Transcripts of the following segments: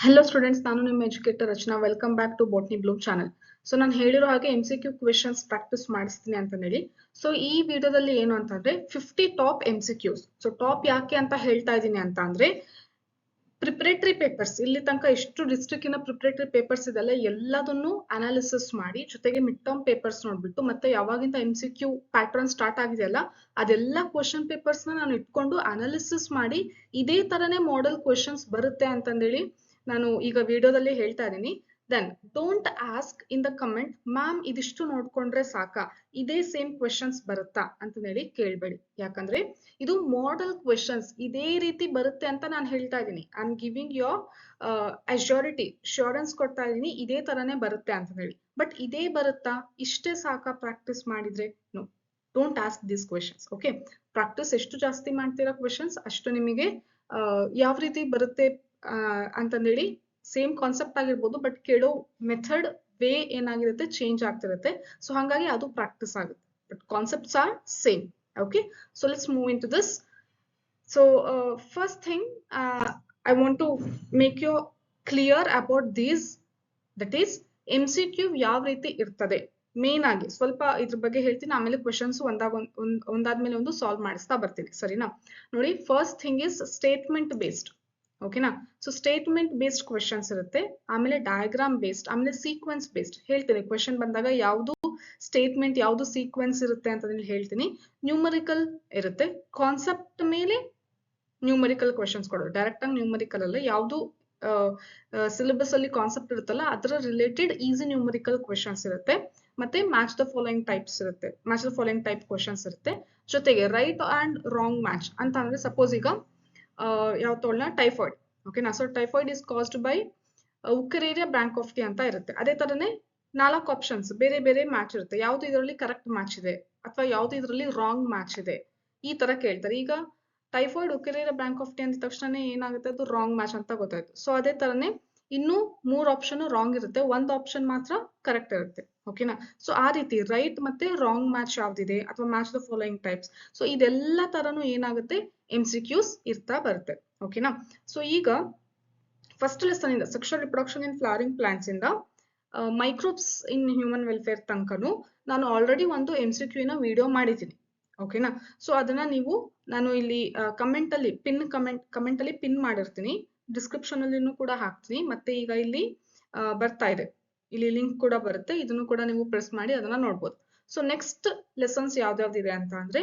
Hello students, ನಾನು ನಿಮ್ಮ educator Rachana. Welcome back to Botany Bloom channel. So ನಾನು ಹೇಳಿರೋ ಹಾಗೆ MCQ ಕ್ವೆಶನ್ಸ್ ಪ್ರಾಕ್ಟೀಸ್ ಮಾಡಿಸ್ತೀನಿ ಅಂತ ಹೇಳಿ. ಸೊ ಈ ವಿಡಿಯೋದಲ್ಲಿ ಏನು ಅಂತಂದ್ರೆ 50 ಟಾಪ್ MCQs. ಸೊ ಟಾಪ್ ಯಾಕೆ ಅಂತ ಹೇಳ್ತಾ ಇದ್ದೀನಿ ಅಂತ ಅಂದ್ರೆ ಪ್ರಿಪರೇಟರಿ ಪೇಪರ್ಸ್, ಇಲ್ಲಿ ತನಕ ಎಷ್ಟು ಡಿಸ್ಟ್ರಿಕ್ಟಿನ ಪ್ರಿಪರೇಟರಿ ಪೇಪರ್ಸ್ ಇದೆಲ್ಲ ಎಲ್ಲದನ್ನು ಅನಾಲಿಸಿಸ್ ಮಾಡಿ, ಜೊತೆಗೆ ಮಿಡ್ ಟರ್ಮ್ ಪೇಪರ್ಸ್ ನೋಡ್ಬಿಟ್ಟು, ಮತ್ತೆ ಯಾವಾಗಿಂದ MCQ ಪ್ಯಾಟರ್ನ್ ಸ್ಟಾರ್ಟ್ ಆಗಿದೆಯಲ್ಲ ಅದೆಲ್ಲ ಕ್ವಶನ್ ಪೇಪರ್ಸ್ ನಾನು ಇಟ್ಕೊಂಡು ಅನಾಲಿಸಿಸ್ ಮಾಡಿ ಇದೇ ತರನೇ ಮಾಡೆಲ್ ಕ್ವಶನ್ಸ್ ಬರುತ್ತೆ ಅಂತಂದೇಳಿ ನಾನು ಈಗ ವಿಡಿಯೋದಲ್ಲಿ ಹೇಳ್ತಾ ಇದ್ದೀನಿ. Then don't ask in the comment, ma'am ಇದಿಷ್ಟು ನೋಡ್ಕೊಂಡ್ರೆ ಸಾಕಾ, ಇದೇ ಸೇಮ್ ಕ್ವೆಶನ್ಸ್ ಬರುತ್ತಾ ಅಂತ ಹೇಳಿ ಕೇಳ್ಬೇಡಿ. ಯಾಕಂದ್ರೆ ಇದು ಮಾಡೆಲ್ ಕ್ವೆಶನ್ಸ್, ಇದೇ ರೀತಿ ಬರುತ್ತೆ ಅಂತ ನಾನು ಹೇಳ್ತಾ ಇದ್ದೀನಿ. ಐ ಆಮ್ ಗಿವಿಂಗ್ ಯೋರ್ ಶ್ಯೂರೆನ್ಸ್ ಕೊಡ್ತಾ ಇದ್ದೀನಿ, ಇದೇ ತರನೇ ಬರುತ್ತೆ ಅಂತ ಹೇಳಿ. ಬಟ್ ಇದೇ ಬರುತ್ತಾ, ಇಷ್ಟೇ ಸಾಕಾ ಪ್ರಾಕ್ಟೀಸ್ ಮಾಡಿದ್ರೆ? No, don't ask this questions. Okay, practice ಎಷ್ಟು ಜಾಸ್ತಿ ಮಾಡ್ತೀರಾ ಕ್ವೆಶನ್ಸ್, ಅಷ್ಟು ನಿಮಗೆ ಯಾವ ರೀತಿ ಬರುತ್ತೆ ಅಂತಂದೇಳಿ ಸೇಮ್ ಕಾನ್ಸೆಪ್ಟ್ ಆಗಿರ್ಬೋದು, ಬಟ್ ಕೇಳೋ ಮೆಥಡ್ ವೇ ಏನಾಗಿರುತ್ತೆ ಚೇಂಜ್ ಆಗ್ತಿರುತ್ತೆ. ಸೊ ಹಾಗಾಗಿ ಅದು ಪ್ರಾಕ್ಟೀಸ್ ಆಗುತ್ತೆ, but concepts are same. Okay, so let's move into this. So first thing, I want to make you clear about these, that is MCQ ಯಾವ ರೀತಿ ಇರ್ತದೆ. ಮೇನ್ ಆಗಿ ಸ್ವಲ್ಪ ಇದ್ರ ಬಗ್ಗೆ ಹೇಳ್ತೀನಿ, ಆಮೇಲೆ ಕ್ವೆಶನ್ಸ್ ಒಂದಾದ್ಮೇಲೆ ಒಂದು ಸಾಲ್ವ್ ಮಾಡಿಸ್ತಾ ಬರ್ತೀನಿ, ಸರಿನಾ? ನೋಡಿ, first thing is statement based. ಓಕೆನಾ? ಸೊ ಸ್ಟೇಟ್ಮೆಂಟ್ ಬೇಸ್ಡ್ ಕ್ವೆಶನ್ಸ್ ಇರುತ್ತೆ, ಆಮೇಲೆ ಡಯಾಗ್ರಾಮ್ ಬೇಸ್ಡ್, ಆಮೇಲೆ ಸೀಕ್ವೆನ್ಸ್ ಬೇಸ್ಡ್. ಹೇಳ್ತೀನಿ ಕ್ವೆಶನ್ ಬಂದಾಗ ಯಾವುದು ಸ್ಟೇಟ್ಮೆಂಟ್ ಯಾವುದು ಸೀಕ್ವೆನ್ಸ್ ಇರುತ್ತೆ ಅಂತ ಹೇಳ್ತೀನಿ. ನ್ಯೂಮರಿಕಲ್ ಇರುತ್ತೆ, ಕಾನ್ಸೆಪ್ಟ್ ಮೇಲೆ ನ್ಯೂಮರಿಕಲ್ ಕ್ವೆಶನ್ಸ್ ಕೊಡೋದು, ಡೈರೆಕ್ಟ್ ಆಗಿ ನ್ಯೂಮರಿಕಲ್ ಅಲ್ಲ. ಯಾವುದು ಸಿಲೆಬಸ್ ಅಲ್ಲಿ ಕಾನ್ಸೆಪ್ಟ್ ಇರುತ್ತಲ್ಲ ಅದರ ರಿಲೇಟೆಡ್ ಈಸಿ ನ್ಯೂಮರಿಕಲ್ ಕ್ವೆಶನ್ಸ್ ಇರುತ್ತೆ. ಮತ್ತೆ ಮ್ಯಾಚ್ ದ ಫಾಲೋಯಿಂಗ್ ಟೈಪ್ಸ್ ಇರುತ್ತೆ, match the following type questions ಇರುತ್ತೆ. ಜೊತೆಗೆ ರೈಟ್ ಅಂಡ್ ರಾಂಗ್ ಮ್ಯಾಚ್ ಅಂತ ಅಂದ್ರೆ, ಸಪೋಸ್ ಈಗ ಯಾವ ತೋಳ್ನ ಟೈಫಾಯ್ಡ್. ಓಕೆನಾ? So typhoid is caused by ಉಕರೇರಿಯಾ ಬ್ರಾಂಕೋಫ್ಟಿ ಅಂತ ಇರುತ್ತೆ. ಅದೇ ತರನೇ 4 ಆಪ್ಷನ್ಸ್ ಬೇರೆ ಬೇರೆ ಮ್ಯಾಚ್ ಇರುತ್ತೆ, ಯಾವ್ದು ಇದರಲ್ಲಿ ಕರೆಕ್ಟ್ ಮ್ಯಾಚ್ ಇದೆ ಅಥವಾ ಯಾವ್ದು ಇದರಲ್ಲಿ ರಾಂಗ್ ಮ್ಯಾಚ್ ಇದೆ, ಈ ತರ ಕೇಳ್ತಾರೆ. ಈಗ ಟೈಫಾಯ್ಡ್ ಉಕರೇರಿಯಾ ಬ್ರಾಂಕೋಫ್ಟಿ ಅಂದ ತಕ್ಷಣ ಏನಾಗುತ್ತೆ, ಅದು ರಾಂಗ್ ಮ್ಯಾಚ್ ಅಂತ ಗೊತ್ತಾಯ್ತು. ಸೊ ಅದೇ ತರನೇ ಇನ್ನು 3 ಆಪ್ಷನ್ ರಾಂಗ್ ಇರುತ್ತೆ, 1 ಆಪ್ಷನ್ ಮಾತ್ರ ಕರೆಕ್ಟ್ ಇರುತ್ತೆ. ಓಕೆನಾ? ಸೊ ಆ ರೀತಿ ರೈಟ್ ಮತ್ತೆ ರಾಂಗ್ ಮ್ಯಾಚ್ ಯಾವ್ದಿದೆ ಅಥವಾ match the following types, so ಇದೆಲ್ಲ ತರನು ಏನಾಗುತ್ತೆ MCQs ಇರ್ತಾ ಬರುತ್ತೆ. ಓಕೆನಾ? ಸೊ ಈಗ ಫಸ್ಟ್ ಲೆಸನ್ ಇಂದ ಸೆಕ್ಷುವಲ್ ರಿಪ್ರೊಡಕ್ಷನ್ ಇನ್ ಫ್ಲವರಿಂಗ್ ಪ್ಲಾಂಟ್ಸ್ ಇಂದ ಮೈಕ್ರೋಬ್ಸ್ ಇನ್ ಹ್ಯೂಮನ್ ವೆಲ್ಫೇರ್ ತನಕನು ನಾನು ಆಲ್ರೆಡಿ ಒಂದು MCQ ನ ವಿಡಿಯೋ ಮಾಡಿದ್ದೀನಿ. ಓಕೆನಾ? ಸೊ ಅದನ್ನ ನೀವು, ನಾನು ಇಲ್ಲಿ ಕಮೆಂಟ್ ಅಲ್ಲಿ ಪಿನ್ ಮಾಡಿರ್ತೀನಿ, ಡಿಸ್ಕ್ರಿಪ್ಷನ್ ಅಲ್ಲಿನೂ ಕೂಡ ಹಾಕ್ತೀನಿ, ಮತ್ತೆ ಈಗ ಇಲ್ಲಿ ಬರ್ತಾ ಇದೆ, ಇಲ್ಲಿ ಲಿಂಕ್ ಕೂಡ ಬರುತ್ತೆ, ಇದನ್ನು ಕೂಡ ನೀವು ಪ್ರೆಸ್ ಮಾಡಿ ಅದನ್ನ ನೋಡ್ಬೋದು. ಸೊ ನೆಕ್ಸ್ಟ್ ಲೆಸನ್ಸ್ ಯಾವ್ದಾವ್ದಿದೆ ಅಂತ ಅಂದ್ರೆ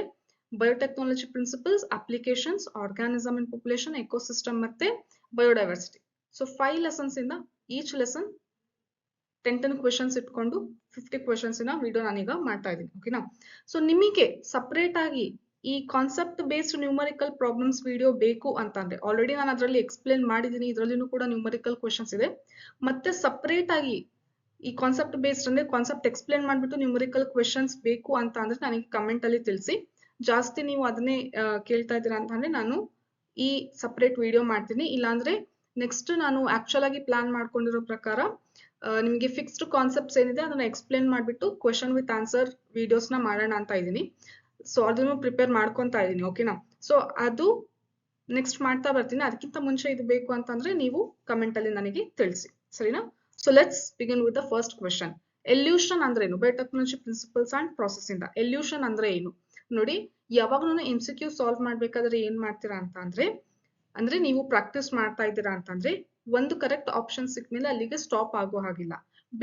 biotechnology principles, applications, organism and population, ecosystem ಮತ್ತೆ ಬಯೋಡೈವರ್ಸಿಟಿ. ಸೊ 5 ಲೆಸನ್ಸ್ ಇಂದ ಈಚ್ ಲೆಸನ್ 10 ಕ್ವೆಶನ್ಸ್ ಇಟ್ಕೊಂಡು 50 ಕ್ವೆಶನ್ಸ್ ನ ವಿಡಿಯೋ ನಾನೀಗ ಮಾಡ್ತಾ ಇದ್ದೀನಿ. ಓಕೆನಾ? ಸೊ ನಿಮಗೆ ಸಪರೇಟ್ ಆಗಿ ಈ concept based numerical problems video ಬೇಕು ಅಂತಂದ್ರೆ ಆಲ್ರೆಡಿ ನಾನು ಅದರಲ್ಲಿ ಎಕ್ಸ್ಪ್ಲೇನ್ ಮಾಡಿದ್ದೀನಿ, ಇದರಲ್ಲಿನೂ ಕೂಡ ನ್ಯೂಮರಿಕಲ್ ಕ್ವೆಶನ್ಸ್ ಇದೆ. ಮತ್ತೆ ಸಪರೇಟ್ ಆಗಿ ಈ ಕಾನ್ಸೆಪ್ಟ್ ಬೇಸ್ಡ್ ಅಂದ್ರೆ ಕಾನ್ಸೆಪ್ಟ್ ಎಕ್ಸ್ಪ್ಲೇನ್ ಮಾಡ್ಬಿಟ್ಟು ನ್ಯೂಮರಿಕಲ್ ಕ್ವೆಶನ್ಸ್ ಬೇಕು ಅಂತ ಅಂದ್ರೆ ನನಗೆ ಕಮೆಂಟ್ ಅಲ್ಲಿ ತಿಳಿಸಿ. ಜಾಸ್ತಿ ನೀವು ಅದನ್ನೇ ಕೇಳ್ತಾ ಇದ್ದೀರಾ ಅಂತ ಅಂದ್ರೆ ನಾನು ಈ ಸಪರೇಟ್ ವಿಡಿಯೋ ಮಾಡ್ತೀನಿ. ಇಲ್ಲಾಂದ್ರೆ ನೆಕ್ಸ್ಟ್ ನಾನು ಆಕ್ಚುಲ್ ಆಗಿ ಪ್ಲಾನ್ ಮಾಡ್ಕೊಂಡಿರೋ ಪ್ರಕಾರ ನಿಮಗೆ ಫಿಕ್ಸ್ಡ್ ಕಾನ್ಸೆಪ್ಟ್ಸ್ ಏನಿದೆ ಅದನ್ನ ಎಕ್ಸ್ಪ್ಲೇನ್ ಮಾಡ್ಬಿಟ್ಟು ಕ್ವೆಶನ್ ವಿತ್ ಆನ್ಸರ್ ವಿಡಿಯೋಸ್ ನ ಮಾಡೋಣ ಅಂತ ಇದ್ದೀನಿ. ಸೊ ಅದನ್ನು ಪ್ರಿಪೇರ್ ಮಾಡ್ಕೊಂತಾ ಇದ್ದೀನಿ. ಓಕೆನಾ? ಸೊ ಅದು ನೆಕ್ಸ್ಟ್ ಮಾಡ್ತಾ ಬರ್ತೀನಿ. ಅದಕ್ಕಿಂತ ಮುಂಚೆ ಇದು ಬೇಕು ಅಂತಂದ್ರೆ ನೀವು ಕಮೆಂಟ್ ಅಲ್ಲಿ ನನಗೆ ತಿಳಿಸಿ, ಸರಿನಾ? So let's begin with the first question. Elution ಅಂದ್ರೆ ಏನು? ಬಯೋಟೆಕ್ನಾಲಜಿ ಪ್ರಿನ್ಸಿಪಲ್ಸ್ ಅಂಡ್ ಪ್ರಾಸೆಸ್ ಇಂದ ಎಲ್ಯೂಷನ್ ಅಂದ್ರೆ ಏನು ನೋಡಿ. ಯಾವಾಗ್ಲೂ MCQ ಸಾಲ್ವ್ ಮಾಡ್ಬೇಕಾದ್ರೆ ಏನ್ ಮಾಡ್ತೀರಾ ಅಂತ ಅಂದ್ರೆ ನೀವು ಪ್ರಾಕ್ಟೀಸ್ ಮಾಡ್ತಾ ಇದ್ದೀರಾ ಅಂತಂದ್ರೆ ಒಂದು ಕರೆಕ್ಟ್ ಆಪ್ಷನ್ ಸಿಕ್ಮೇಲೆ ಅಲ್ಲಿಗೆ ಸ್ಟಾಪ್ ಆಗೋ ಹಾಗಿಲ್ಲ.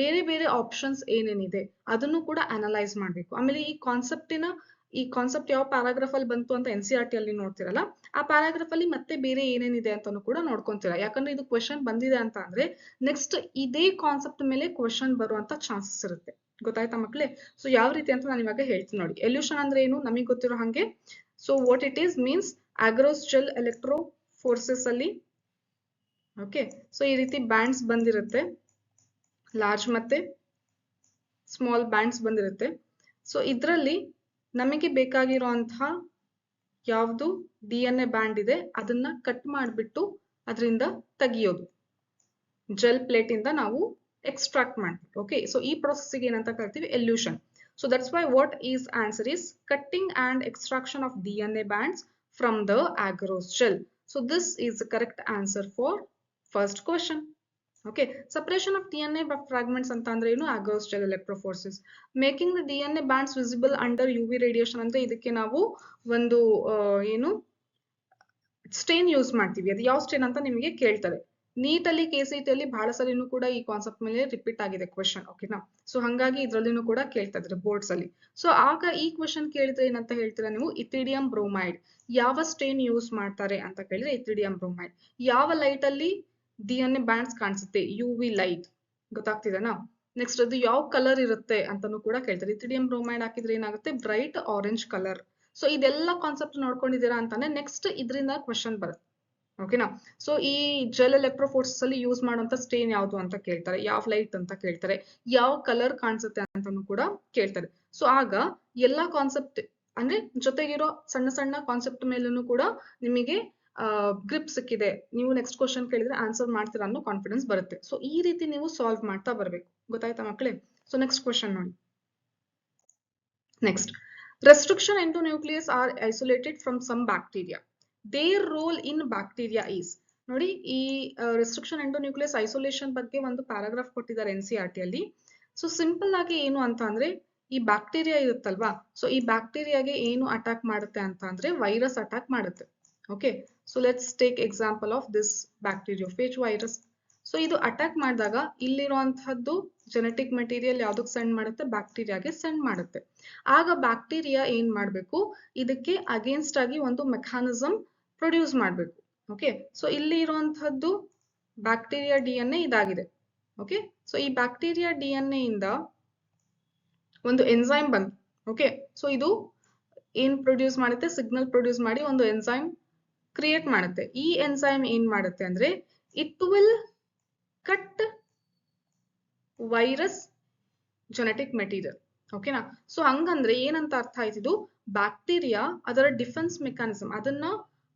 ಬೇರೆ ಬೇರೆ ಆಪ್ಷನ್ಸ್ ಏನೇನಿದೆ ಅದನ್ನು ಕೂಡ ಅನಲೈಸ್ ಮಾಡ್ಬೇಕು. ಆಮೇಲೆ ಈ ಕಾನ್ಸೆಪ್ಟ್ ಯಾವ ಪ್ಯಾರಾಗ್ರಾಫ್ ಅಲ್ಲಿ ಬಂತು ಅಂತ NCERT ಅಲ್ಲಿ ನೋಡ್ತಿರಲ್ಲ, ಆ ಪ್ಯಾರಾಗ್ರಾಫ್ ಅಲ್ಲಿ ಮತ್ತೆ ಬೇರೆ ಏನೇನಿದೆ ಅಂತಾನು ಕೂಡ ನೋಡ್ಕೊಂತೀರಾ. ಯಾಕಂದ್ರೆ ಇದು ಕ್ವೆಶನ್ ಬಂದಿದೆ ಅಂತ ಅಂದ್ರೆ ನೆಕ್ಸ್ಟ್ ಇದೇ ಕಾನ್ಸೆಪ್ಟ್ ಮೇಲೆ ಕ್ವೆಶನ್ ಬರುವಂತ ಚಾನ್ಸಸ್ ಇರುತ್ತೆ. ಗೊತ್ತಾಯ್ತಾ ಮಕ್ಳೇ? ಸೊ ಯಾವ ರೀತಿ ಅಂತ ನಾನು ಇವಾಗ ಹೇಳ್ತೀನಿ ನೋಡಿ. ಎಲ್ಯೂಷನ್ ಅಂದ್ರೆ ಏನು ನಮಗೆ ಗೊತ್ತಿರೋ ಹಂಗೆ. So what it is means agarose gel electrophoresis ಅಲ್ಲಿ, ಓಕೆ, ಸೊ ಈ ರೀತಿ ಬ್ಯಾಂಡ್ಸ್ ಬಂದಿರುತ್ತೆ, ಲಾರ್ಜ್ ಮತ್ತೆ ಸ್ಮಾಲ್ ಬ್ಯಾಂಡ್ಸ್ ಬಂದಿರುತ್ತೆ. ಸೊ ಇದರಲ್ಲಿ ನಮಗೆ ಬೇಕಾಗಿರುವಂತಹ ಯಾವುದು DNA ಬ್ಯಾಂಡ್ ಇದೆ ಅದನ್ನ ಕಟ್ ಮಾಡಿಬಿಟ್ಟು ಅದರಿಂದ ತೆಗಿಯೋದು, ಜೆಲ್ ಪ್ಲೇಟ್ ಇಂದ ನಾವು ಎಕ್ಸ್ಟ್ರಾಕ್ಟ್ ಮಾಡ್ತೀವಿ. ಓಕೆ, ಸೊ ಈ ಪ್ರೊಸೆಸ್ಗೆ ಏನಂತ ಕರಿತೀವಿ? Elution. So that's why what is answer is cutting and extraction of DNA bands from the agarose gel. So this is the correct answer for first question. Okay, separation of DNA fragments ಅಂತ ಅಂದ್ರೆ ಏನು, agarose gel electrophoresis. Making the DNA bands visible under UV radiation ಅಂದ್ರೆ ಇದಕ್ಕೆ ನಾವು ಒಂದು ಏನು stain use ಮಾಡ್ತೀವಿ. ಅದು ಯಾವ ಸ್ಟೇನ್ ಅಂತ ನಿಮಗೆ ಕೇಳ್ತಾರೆ. ನೀಟಲ್ಲಿ KCTಯಲ್ಲಿ ಬಹಳ ಸರಿನೂ ಕೂಡ ಈ ಕಾನ್ಸೆಪ್ಟ್ ಮೇಲೆ ರಿಪೀಟ್ ಆಗಿದೆ ಕ್ವೆಶನ್. ಓಕೆನಾ, ಸೊ ಹಂಗಾಗಿ ಇದ್ರಲ್ಲಿನೂ ಕೂಡ ಕೇಳ್ತಾ ಇದ್ದಾರೆ ಬೋರ್ಡ್ಸ್ ಅಲ್ಲಿ. ಸೊ ಆಗ ಈ ಕ್ವೆಶನ್ ಕೇಳಿದ್ರೆ ಏನಂತ ಹೇಳ್ತೀರಾ ನೀವು, ಇಥಿಡಿಯಂ ಬ್ರೋಮೈಡ್ ಯಾವ ಸ್ಟೇನ್ ಯೂಸ್ ಮಾಡ್ತಾರೆ ಅಂತ ಕೇಳಿದ್ರೆ ಇಥಿಡಿಯಂ ಬ್ರೋಮೈಡ್. ಯಾವ ಲೈಟ್ ಅಲ್ಲಿ DNA ಬ್ಯಾಂಡ್ಸ್ ಕಾಣಿಸುತ್ತೆ, UV ಲೈಟ್. ಗೊತ್ತಾಗ್ತಿದೆನಾ? ನೆಕ್ಸ್ಟ್ ಅದು ಯಾವ ಕಲರ್ ಇರುತ್ತೆ ಅಂತಾನು ಕೂಡ ಕೇಳ್ತಾರೆ. ಇಥಿಡಿಯಂ ಬ್ರೋಮೈಡ್ ಹಾಕಿದ್ರೆ ಏನಾಗುತ್ತೆ, ಬ್ರೈಟ್ ಆರೆಂಜ್ ಕಲರ್. ಸೊ ಇದೆಲ್ಲ ಕಾನ್ಸೆಪ್ಟ್ ನೋಡ್ಕೊಂಡಿದ್ದೀರಾ ಅಂತಾನೆ ನೆಕ್ಸ್ಟ್ ಇದರಿಂದ ಕ್ವೆಶನ್ ಬರುತ್ತೆ. ಓಕೆನಾ, ಸೊ ಈ ಜೆಲ್ ಎಲೆಕ್ಟ್ರೋಫೋರ್ಸಸ್ ಅಲ್ಲಿ ಯೂಸ್ ಮಾಡುವಂತ ಸ್ಟೇನ್ ಯಾವುದು ಅಂತ ಕೇಳ್ತಾರೆ, ಯಾವ ಲೈಟ್ ಅಂತ ಕೇಳ್ತಾರೆ, ಯಾವ ಕಲರ್ ಕಾಣಿಸುತ್ತೆ ಅಂತಾನು ಕೂಡ ಕೇಳ್ತಾರೆ. ಸೊ ಆಗ ಎಲ್ಲಾ ಕಾನ್ಸೆಪ್ಟ್ ಅಂದ್ರೆ ಜೊತೆಗಿರೋ ಸಣ್ಣ ಸಣ್ಣ ಕಾನ್ಸೆಪ್ಟ್ ಮೇಲೂ ಕೂಡ ನಿಮಗೆ ಗ್ರಿಪ್ ಸಿಕ್ಕಿದೆ, ನೀವು ನೆಕ್ಸ್ಟ್ ಕ್ವಶನ್ ಕೇಳಿದ್ರೆ ಆನ್ಸರ್ ಮಾಡ್ತೀರಾ ಅನ್ನೋ ಕಾನ್ಫಿಡೆನ್ಸ್ ಬರುತ್ತೆ. ಸೊ ಈ ರೀತಿ ನೀವು ಸಾಲ್ವ್ ಮಾಡ್ತಾ ಬರ್ಬೇಕು. ಗೊತ್ತಾಯ್ತಾ ಮಕ್ಕಳೇ? ಸೊ ನೆಕ್ಸ್ಟ್ ಕ್ವಶನ್ ನೋಡಿ. Next, restriction endonuclease are isolated from some bacteria. Their role in bacteria is. ನೋಡಿ, ಈ ರೆಸ್ಟ್ರಿಕ್ಷನ್ ಎಂಡೋನ್ಯೂಕ್ಲಿಯಸ್ ಐಸೋಲೇಷನ್ ಬಗ್ಗೆ ಒಂದು ಪ್ಯಾರಾಗ್ರಾಫ್ ಕೊಟ್ಟಿದ್ದಾರೆ NCERT ಅಲ್ಲಿ. ಸೊ ಸಿಂಪಲ್ ಆಗಿ ಏನು ಅಂತ ಅಂದ್ರೆ, ಈ ಬ್ಯಾಕ್ಟೀರಿಯಾ ಇರುತ್ತಲ್ವಾ, ಸೊ ಈ ಬ್ಯಾಕ್ಟೀರಿಯಾಗೆ ಏನು ಅಟ್ಯಾಕ್ ಮಾಡುತ್ತೆ ಅಂತ ಅಂದ್ರೆ ವೈರಸ್ ಅಟ್ಯಾಕ್ ಮಾಡುತ್ತೆ. Okay, so let's take example of this bacteriophage virus. So ಇದು ಅಟ್ಯಾಕ್ ಮಾಡಿದಾಗ ಇಲ್ಲಿರುವಂತಹದ್ದು ಜೆನೆಟಿಕ್ ಮೆಟೀರಿಯಲ್ ಯಾವ್ದಕ್ಕೆ ಸೆಂಡ್ ಮಾಡುತ್ತೆ, ಬ್ಯಾಕ್ಟೀರಿಯಾಗೆ ಸೆಂಡ್ ಮಾಡುತ್ತೆ. ಆಗ ಬ್ಯಾಕ್ಟೀರಿಯಾ ಏನ್ ಮಾಡ್ಬೇಕು, ಇದಕ್ಕೆ ಅಗೇನ್ಸ್ಟ್ ಆಗಿ ಒಂದು ಮೆಕ್ಯಾನಿಸಮ್ ಪ್ರೊಡ್ಯೂಸ್ ಮಾಡ್ಬೇಕು. ಓಕೆ, ಸೊ ಇಲ್ಲಿ ಇರುವಂತಹದ್ದು ಬ್ಯಾಕ್ಟೀರಿಯಾ DNA ಇದಾಗಿದೆ. ಓಕೆ, ಸೊ ಈ ಬ್ಯಾಕ್ಟೀರಿಯಾ DNA ಇಂದ ಒಂದು ಎನ್ಸೈಮ್ ಬಂತು. ಓಕೆ, ಸೊ ಇದು ಏನ್ ಪ್ರೊಡ್ಯೂಸ್ ಮಾಡುತ್ತೆ, ಸಿಗ್ನಲ್ ಪ್ರೊಡ್ಯೂಸ್ ಮಾಡಿ ಒಂದು ಎನ್ಸೈಮ್ ಕ್ರಿಯೇಟ್ ಮಾಡುತ್ತೆ. ಈ ಎನ್ಸೈಮ್ ಏನ್ ಮಾಡುತ್ತೆ ಅಂದ್ರೆ it will cut virus genetic material. ಓಕೆನಾ, ಸೊ ಹಂಗಂದ್ರೆ ಏನಂತ ಅರ್ಥ ಆಯ್ತಿದು, ಬ್ಯಾಕ್ಟೀರಿಯಾ ಅದರ ಡಿಫೆನ್ಸ್ ಮೆಕ್ಯಾನಿಸಮ್ ಅದನ್ನ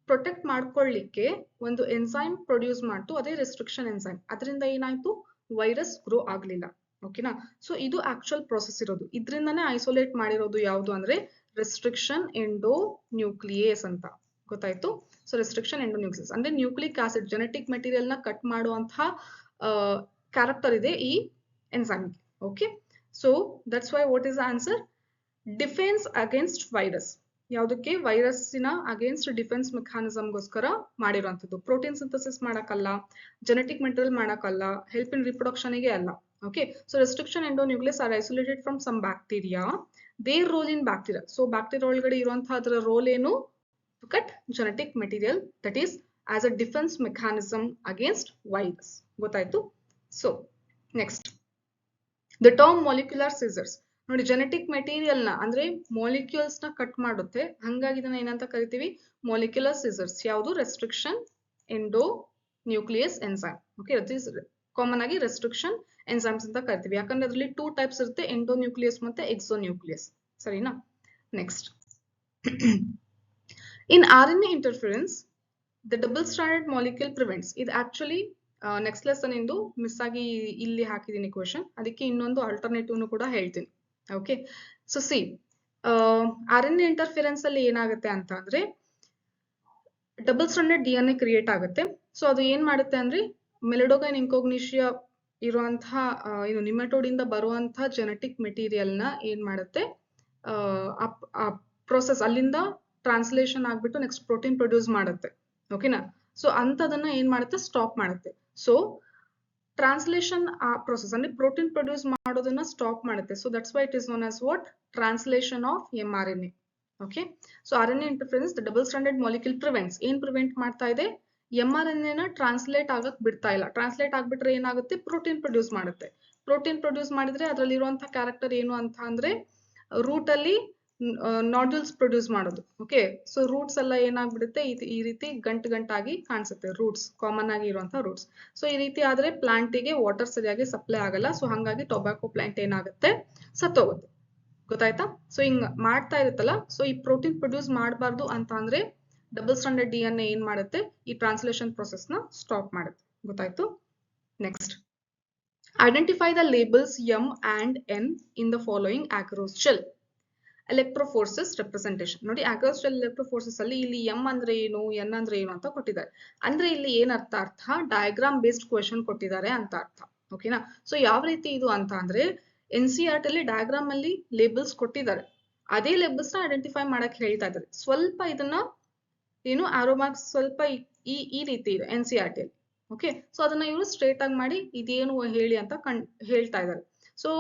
ಪ್ರೊಟೆಕ್ಟ್ ಮಾಡ್ಕೊಳ್ಳಿಕ್ಕೆ ಒಂದು ಎನ್ಸೈಮ್ ಪ್ರೊಡ್ಯೂಸ್ ಮಾಡ್ತು, ಅದೇ ರೆಸ್ಟ್ರಿಕ್ಷನ್ ಎನ್ಸೈಮ್. ಅದರಿಂದ ಏನಾಯ್ತು, ವೈರಸ್ ಗ್ರೋ ಆಗ್ಲಿಲ್ಲ. ಓಕೆನಾ, ಸೊ ಇದು ಆಕ್ಚುಯಲ್ ಪ್ರೊಸೆಸ್ ಇರೋದು. ಇದರಿಂದಾನೇ ಐಸೋಲೇಟ್ ಮಾಡಿರೋದು ಯಾವುದು ಅಂದ್ರೆ ರೆಸ್ಟ್ರಿಕ್ಷನ್ ಎಂಡೋನ್ಯೂಕ್ಲಿಯೇಸ್ ಅಂತ. ಗೊತ್ತಾಯ್ತು? ಸೊ ರೆಸ್ಟ್ರಿಕ್ಷನ್ ಎಂಡೋನ್ಯೂಕ್ಲಿಯಸ್ ಅಂದ್ರೆ ನ್ಯೂಕ್ಲಿಕ್ ಆಸಿಡ್ ಜೆನೆಟಿಕ್ ಮೆಟೀರಿಯಲ್ ನ ಕಟ್ ಮಾಡುವಂತಹ ಕ್ಯಾರೆಕ್ಟರ್ ಇದೆ ಈ enzyme. Okay, so that's why what is the answer, defence against virus. ಯಾವುದಕ್ಕೆ, ವೈರಸ್ಸಿನ ಅಗೇನ್ಸ್ಟ್ ಡಿಫೆನ್ಸ್ ಮೆಕ್ಯಾನಿಸಮ್ಗೋಸ್ಕರ ಮಾಡಿರುವಂತದ್ದು. ಪ್ರೋಟೀನ್ ಸಿಂಥಸಿಸ್ ಮಾಡಕ್ಕಲ್ಲ, ಜೆನೆಟಿಕ್ ಮೆಟೀರಿಯಲ್ ಮಾಡಕ್ಕಲ್ಲ, ಹೆಲ್ಪ್ ಇನ್ ರಿಪ್ರೊಡಕ್ಷನ್ಗೆ ಅಲ್ಲ. Okay, so restriction endonuclease are isolated from some bacteria. Their role in bacteria. So bacteria ಒಳಗಡೆ ಇರುವಂತಹ ಅದರ ರೋಲ್ ಏನು, to cut genetic material, that is as a defence mechanism against virus. ಗೊತ್ತಾಯ್ತು? So next, the term molecular scissors. ನೋಡಿ, genetic material ನ ಅಂದ್ರೆ molecules ನ cut ಮಾಡುತ್ತೆ, ಹಂಗಾಗಿ ಇದನ್ನ ಏನಂತ ಕರಿತೀವಿ, ಮಾಲಿಕ್ಯುಲರ್ ಸಿಸರ್ಸ್. ಯಾವುದು, ರೆಸ್ಟ್ರಿಕ್ಷನ್ ಎಂಡೋನ್ಯೂಕ್ಲಿಯಸ್ ಎನ್ಸೈಮ್. ಓಕೆ, ಕಾಮನ್ ಆಗಿ ರೆಸ್ಟ್ರಿಕ್ಷನ್ ಎನ್ಸೈಮ್ಸ್ ಅಂತ ಕರಿತೀವಿ, ಯಾಕಂದ್ರೆ ಅದರಲ್ಲಿ 2 ಟೈಪ್ಸ್ ಇರುತ್ತೆ, ಎಂಡೋನ್ಯೂಕ್ಲಿಯಸ್ ಮತ್ತೆ ಎಕ್ಸೋನ್ಯೂಕ್ಲಿಯಸ್. ಸರಿನಾ? Next, in RNA interference the double stranded molecule prevents. ಇದು ಆಕ್ಚುಲಿ ನೆಕ್ಸ್ಟ್ ಲೆಸನ್ ಇಂದು ಮಿಸ್ ಆಗಿ ಇಲ್ಲಿ ಹಾಕಿದ್ದೀನಿ ಕ್ವೆಶನ್, ಅದಕ್ಕೆ ಇನ್ನೊಂದು ಆಲ್ಟರ್ನೇಟಿವ್ ಕೂಡ ಹೇಳ್ತೀನಿ. Okay, so C, RNA interference ಅಲ್ಲಿ ಏನಾಗುತ್ತೆ ಅಂತ ಅಂದ್ರೆ ಡಬಲ್ ಸ್ಟ್ರಾಂಡೆಡ್ DNA ಕ್ರಿಯೇಟ್ ಆಗುತ್ತೆ. ಸೊ ಅದು ಏನ್ ಮಾಡುತ್ತೆ ಅಂದ್ರೆ ಮೆಲಿಡೋಗೈನ್ ಇನ್ಕೋಗ್ನಿಷಿಯಾ ಇರುವಂತಹ ಇದು ನಿಮೆಟೋಡ್ ಇಂದ ಬರುವಂತಹ ಜೆನೆಟಿಕ್ ಮೆಟೀರಿಯಲ್ ನ ಏನ್ ಮಾಡುತ್ತೆ, ಪ್ರೋಸೆಸ್ ಅಲ್ಲಿಂದ ಟ್ರಾನ್ಸ್ಲೇಷನ್ ಆಗ್ಬಿಟ್ಟು ನೆಕ್ಸ್ಟ್ ಪ್ರೋಟೀನ್ ಪ್ರೊಡ್ಯೂಸ್ ಮಾಡುತ್ತೆ. ಓಕೆನಾ, ಸೊ ಅಂತದನ್ನ ಏನ್ ಮಾಡುತ್ತೆ, ಸ್ಟಾಪ್ ಮಾಡುತ್ತೆ. ಸೊ ಟ್ರಾನ್ಸ್ಲೇಷನ್ ಆ ಪ್ರೊಸೆಸ್ ಅಂದ್ರೆ ಪ್ರೋಟೀನ್ ಪ್ರೊಡ್ಯೂಸ್ ಮಾಡೋದನ್ನ ಸ್ಟಾಪ್ ಮಾಡುತ್ತೆ. So that's why it is known as what, translation of mRNA. Okay, so RNA interference the double stranded molecule prevents. ಏನ್ ಪ್ರಿವೆಂಟ್ ಮಾಡ್ತಾ ಇದೆ, mRNA ನ ಟ್ರಾನ್ಸ್ಲೇಟ್ ಆಗಕ್ ಬಿಡ್ತಾ ಇಲ್ಲ. ಟ್ರಾನ್ಸ್ಲೇಟ್ ಆಗ್ಬಿಟ್ರೆ ಏನಾಗುತ್ತೆ, ಪ್ರೋಟೀನ್ ಪ್ರೊಡ್ಯೂಸ್ ಮಾಡುತ್ತೆ. ಪ್ರೋಟೀನ್ ಪ್ರೊಡ್ಯೂಸ್ ಮಾಡಿದ್ರೆ ಅದರಲ್ಲಿ ಇರುವಂತಹ ಕ್ಯಾರೆಕ್ಟರ್ ಏನು ಅಂತ ಅಂದ್ರೆ ರೂಟ್ ಅಲ್ಲಿ ನಾಡ್ಯೂಲ್ಸ್ ಪ್ರೊಡ್ಯೂಸ್ ಮಾಡೋದು. ಓಕೆ, ಸೊ ರೂಟ್ಸ್ ಎಲ್ಲ ಏನಾಗ್ಬಿಡುತ್ತೆ, ಈ ರೀತಿ ಗಂಟಾಗಿ ಕಾಣಿಸುತ್ತೆ, ರೂಟ್ಸ್ ಕಾಮನ್ ಆಗಿ ಇರುವಂತಹ ರೂಟ್ಸ್. ಸೊ ಈ ರೀತಿ ಆದ್ರೆ ಪ್ಲಾಂಟಿಗೆ ವಾಟರ್ ಸರಿಯಾಗಿ ಸಪ್ಲೈ ಆಗಲ್ಲ. ಸೊ ಹಂಗಾಗಿ ಟೊಬ್ಯಾಕೋ ಪ್ಲಾಂಟ್ ಏನಾಗುತ್ತೆ, ಸತ್ತೋಗುತ್ತೆ. ಗೊತ್ತಾಯ್ತಾ? ಸೊ ಹಿಂಗ್ ಮಾಡ್ತಾ ಇರುತ್ತಲ್ಲ, ಸೊ ಈ ಪ್ರೋಟೀನ್ ಪ್ರೊಡ್ಯೂಸ್ ಮಾಡಬಾರ್ದು ಅಂತ ಅಂದ್ರೆ ಡಬಲ್ ಸ್ಟ್ರಾಂಡೆಡ್ DNA ಏನ್ ಮಾಡುತ್ತೆ, ಈ ಟ್ರಾನ್ಸ್ಲೇಷನ್ ಪ್ರೊಸೆಸ್ ನ ಸ್ಟಾಪ್ ಮಾಡುತ್ತೆ. ಗೊತ್ತಾಯ್ತು? Next, identify the labels M and N in the following agarose gel. Electrophoresis representation. ನೋಡಿ ಅಕ್ರೋಸ್ಟಲ್ ಎಲೆಕ್ಟ್ರೋಫೋರ್ಸಸ್ ಅಲ್ಲಿ ಇಲ್ಲಿ ಎಂ ಅಂದ್ರೆ ಏನು, ಎನ್ ಅಂದ್ರೆ ಏನು ಅಂತ ಕೊಟ್ಟಿದ್ದಾರೆ. ಅಂದ್ರೆ ಇಲ್ಲಿ ಏನ್ ಅರ್ಥ ಡಯಾಗ್ರಾಮ್ ಬೇಸ್ಡ್ ಕ್ವೆಶನ್ ಕೊಟ್ಟಿದ್ದಾರೆ ಅಂತ ಅರ್ಥ. ಓಕೆನಾ? ಸೊ ಯಾವ ರೀತಿ ಇದು ಅಂತ ಅಂದ್ರೆ NCERT ಅಲ್ಲಿ ಡಯಾಗ್ರಾಮ್ ಅಲ್ಲಿ ಲೇಬಲ್ಸ್ ಕೊಟ್ಟಿದ್ದಾರೆ, ಅದೇ ಲೇಬಲ್ಸ್ ನ ಐಡೆಂಟಿಫೈ ಮಾಡಕ್ ಹೇಳ್ತಾ ಇದ್ದಾರೆ. ಸ್ವಲ್ಪ ಇದನ್ನ ಏನು ಆರೋ ಮಾರ್ಕ್ಸ್ ಸ್ವಲ್ಪ ಈ ರೀತಿ ಇದೆ NCERT ಅಲ್ಲಿ. ಓಕೆ, ಸೊ ಅದನ್ನ ಇವರು ಸ್ಟ್ರೇಟ್ ಆಗಿ ಮಾಡಿ ಇದೇನು ಹೇಳಿ ಅಂತ ಹೇಳ್ತಾ ಇದ್ದಾರೆ. So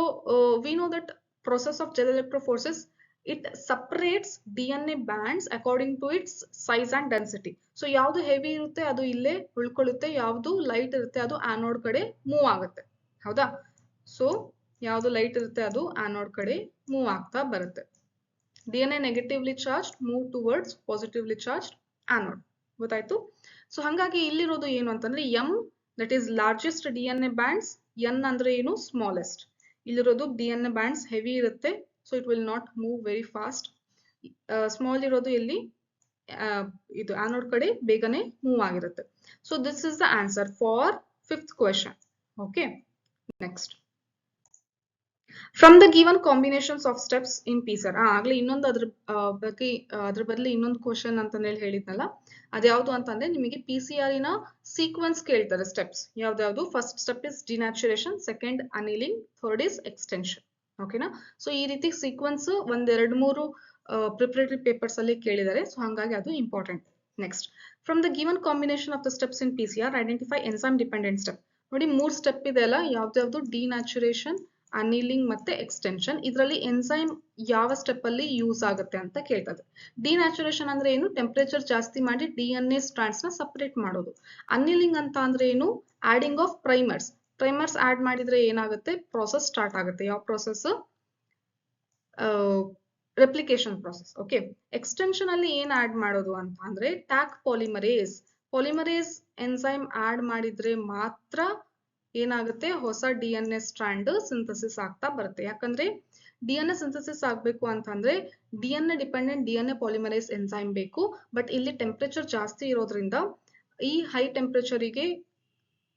we know that process of gel electrophoresis, it separates DNA bands according to its size and density. So ಯಾವ್ದು ಹೆವಿ ಇರುತ್ತೆ ಅದು ಇಲ್ಲೇ ಉಳ್ಕೊಳ್ಳುತ್ತೆ, ಯಾವ್ದು ಲೈಟ್ ಇರುತ್ತೆ ಅದು ಆನೋಡ್ ಕಡೆ ಮೂವ್ ಆಗುತ್ತೆ. ಹೌದಾ? ಸೊ ಯಾವ್ದು ಲೈಟ್ ಇರುತ್ತೆ ಅದು ಆನೋಡ್ ಕಡೆ ಮೂವ್ ಆಗ್ತಾ ಬರುತ್ತೆ. DNA negatively charged move towards positively charged anode. ಗೊತ್ತಾಯ್ತು? ಸೊ ಹಂಗಾಗಿ ಇಲ್ಲಿರೋದು ಏನು ಅಂತಂದ್ರೆ M that is largest DNA bands, N ಅಂದ್ರೆ ಏನು ಸ್ಮಾಲೆಸ್ಟ್. ಇಲ್ಲಿರೋದು DNA ಬ್ಯಾಂಡ್ಸ್ ಹೆವಿ ಇರುತ್ತೆ, so it will not move very fast. Small ಇರೋದು ಇಲ್ಲಿ ಇದು ಆನೋಡ್ ಕಡೆ ಬೇಗನೆ ಮೂವ್ ಆಗಿರುತ್ತೆ. So this is the answer for 5th question. Okay, next. From the given combinations of steps in PCR. ಆಗ್ಲೇ ಇನ್ನೊಂದು ಅದ್ರ ಬದಲು ಇನ್ನೊಂದು ಕ್ವಶನ್ ಅಂತ ಹೇಳಿದ್ನಲ್ಲ, ಅದ್ಯಾವುದು ಅಂತಂದ್ರೆ ನಿಮಗೆ PCR ನ ಸೀಕ್ವೆನ್ಸ್ ಕೇಳ್ತಾರೆ. ಸ್ಟೆಪ್ಸ್ ಯಾವ್ದಾವ್ದು? First step is denaturation, second annealing, third is extension. ಓಕೆನಾ? ಸೊ ಈ ರೀತಿ ಸೀಕ್ವೆನ್ಸ್ ಒಂದ್ 2-3 ಪ್ರಿಪರೇಟರಿ ಪೇಪರ್ಸ್ ಅಲ್ಲಿ ಕೇಳಿದ್ದಾರೆ. ಸೊ ಹಂಗಾಗಿ ಅದು important. Next, from the given combination of the steps in PCR identify enzyme dependent step. ನೋಡಿ 3 ಸ್ಟೆಪ್ ಇದೆ ಅಲ್ಲ, ಯಾವ್ದಾವ್ದು? ಡಿನ್ಯಾಚುರೇಷನ್, ಅನಿಲಿಂಗ್ ಮತ್ತೆ ಎಕ್ಸ್ಟೆನ್ಷನ್. ಇದರಲ್ಲಿ ಎನ್ಸೈಮ್ ಯಾವ ಸ್ಟೆಪ್ ಅಲ್ಲಿ ಯೂಸ್ ಆಗುತ್ತೆ ಅಂತ ಕೇಳ್ತದೆ. ಡಿನ್ಯಾಚುರೇಷನ್ ಅಂದ್ರೆ ಏನು? ಟೆಂಪರೇಚರ್ ಜಾಸ್ತಿ ಮಾಡಿ DNA ಸ್ಟ್ರಾಂಡ್ಸ್ ನ ಸಪರೇಟ್ ಮಾಡೋದು. ಅನಿಲಿಂಗ್ ಅಂತ ಅಂದ್ರೆ ಏನು? Adding of primers. Primers add ಮಾಡಿದ್ರೆ ಏನಾಗುತ್ತೆ? ಪ್ರಾಸೆಸ್ ಸ್ಟಾರ್ಟ್ ಆಗುತ್ತೆ. ಯಾವ process? Replication process. Okay, extension ಅಲ್ಲಿ ಏನ್ ಆಡ್ ಮಾಡೋದು ಅಂತ ಅಂದ್ರೆ Taq polymerase. Polymerase enzyme add ಮಾಡಿದ್ರೆ ಮಾತ್ರ ಏನಾಗುತ್ತೆ? ಹೊಸ DNA ಸ್ಟ್ರಾಂಡ್ ಸಿಂಥಸಿಸ್ ಆಗ್ತಾ ಬರುತ್ತೆ. ಯಾಕಂದ್ರೆ DNA ಸಿಂಥಸಿಸ್ ಆಗ್ಬೇಕು ಅಂತಂದ್ರೆ DNA dependent DNA polymerase enzyme ಬೇಕು. ಬಟ್ ಇಲ್ಲಿ ಟೆಂಪರೇಚರ್ ಜಾಸ್ತಿ ಇರೋದ್ರಿಂದ ಈ ಹೈ ಟೆಂಪರೇಚರಿಗೆ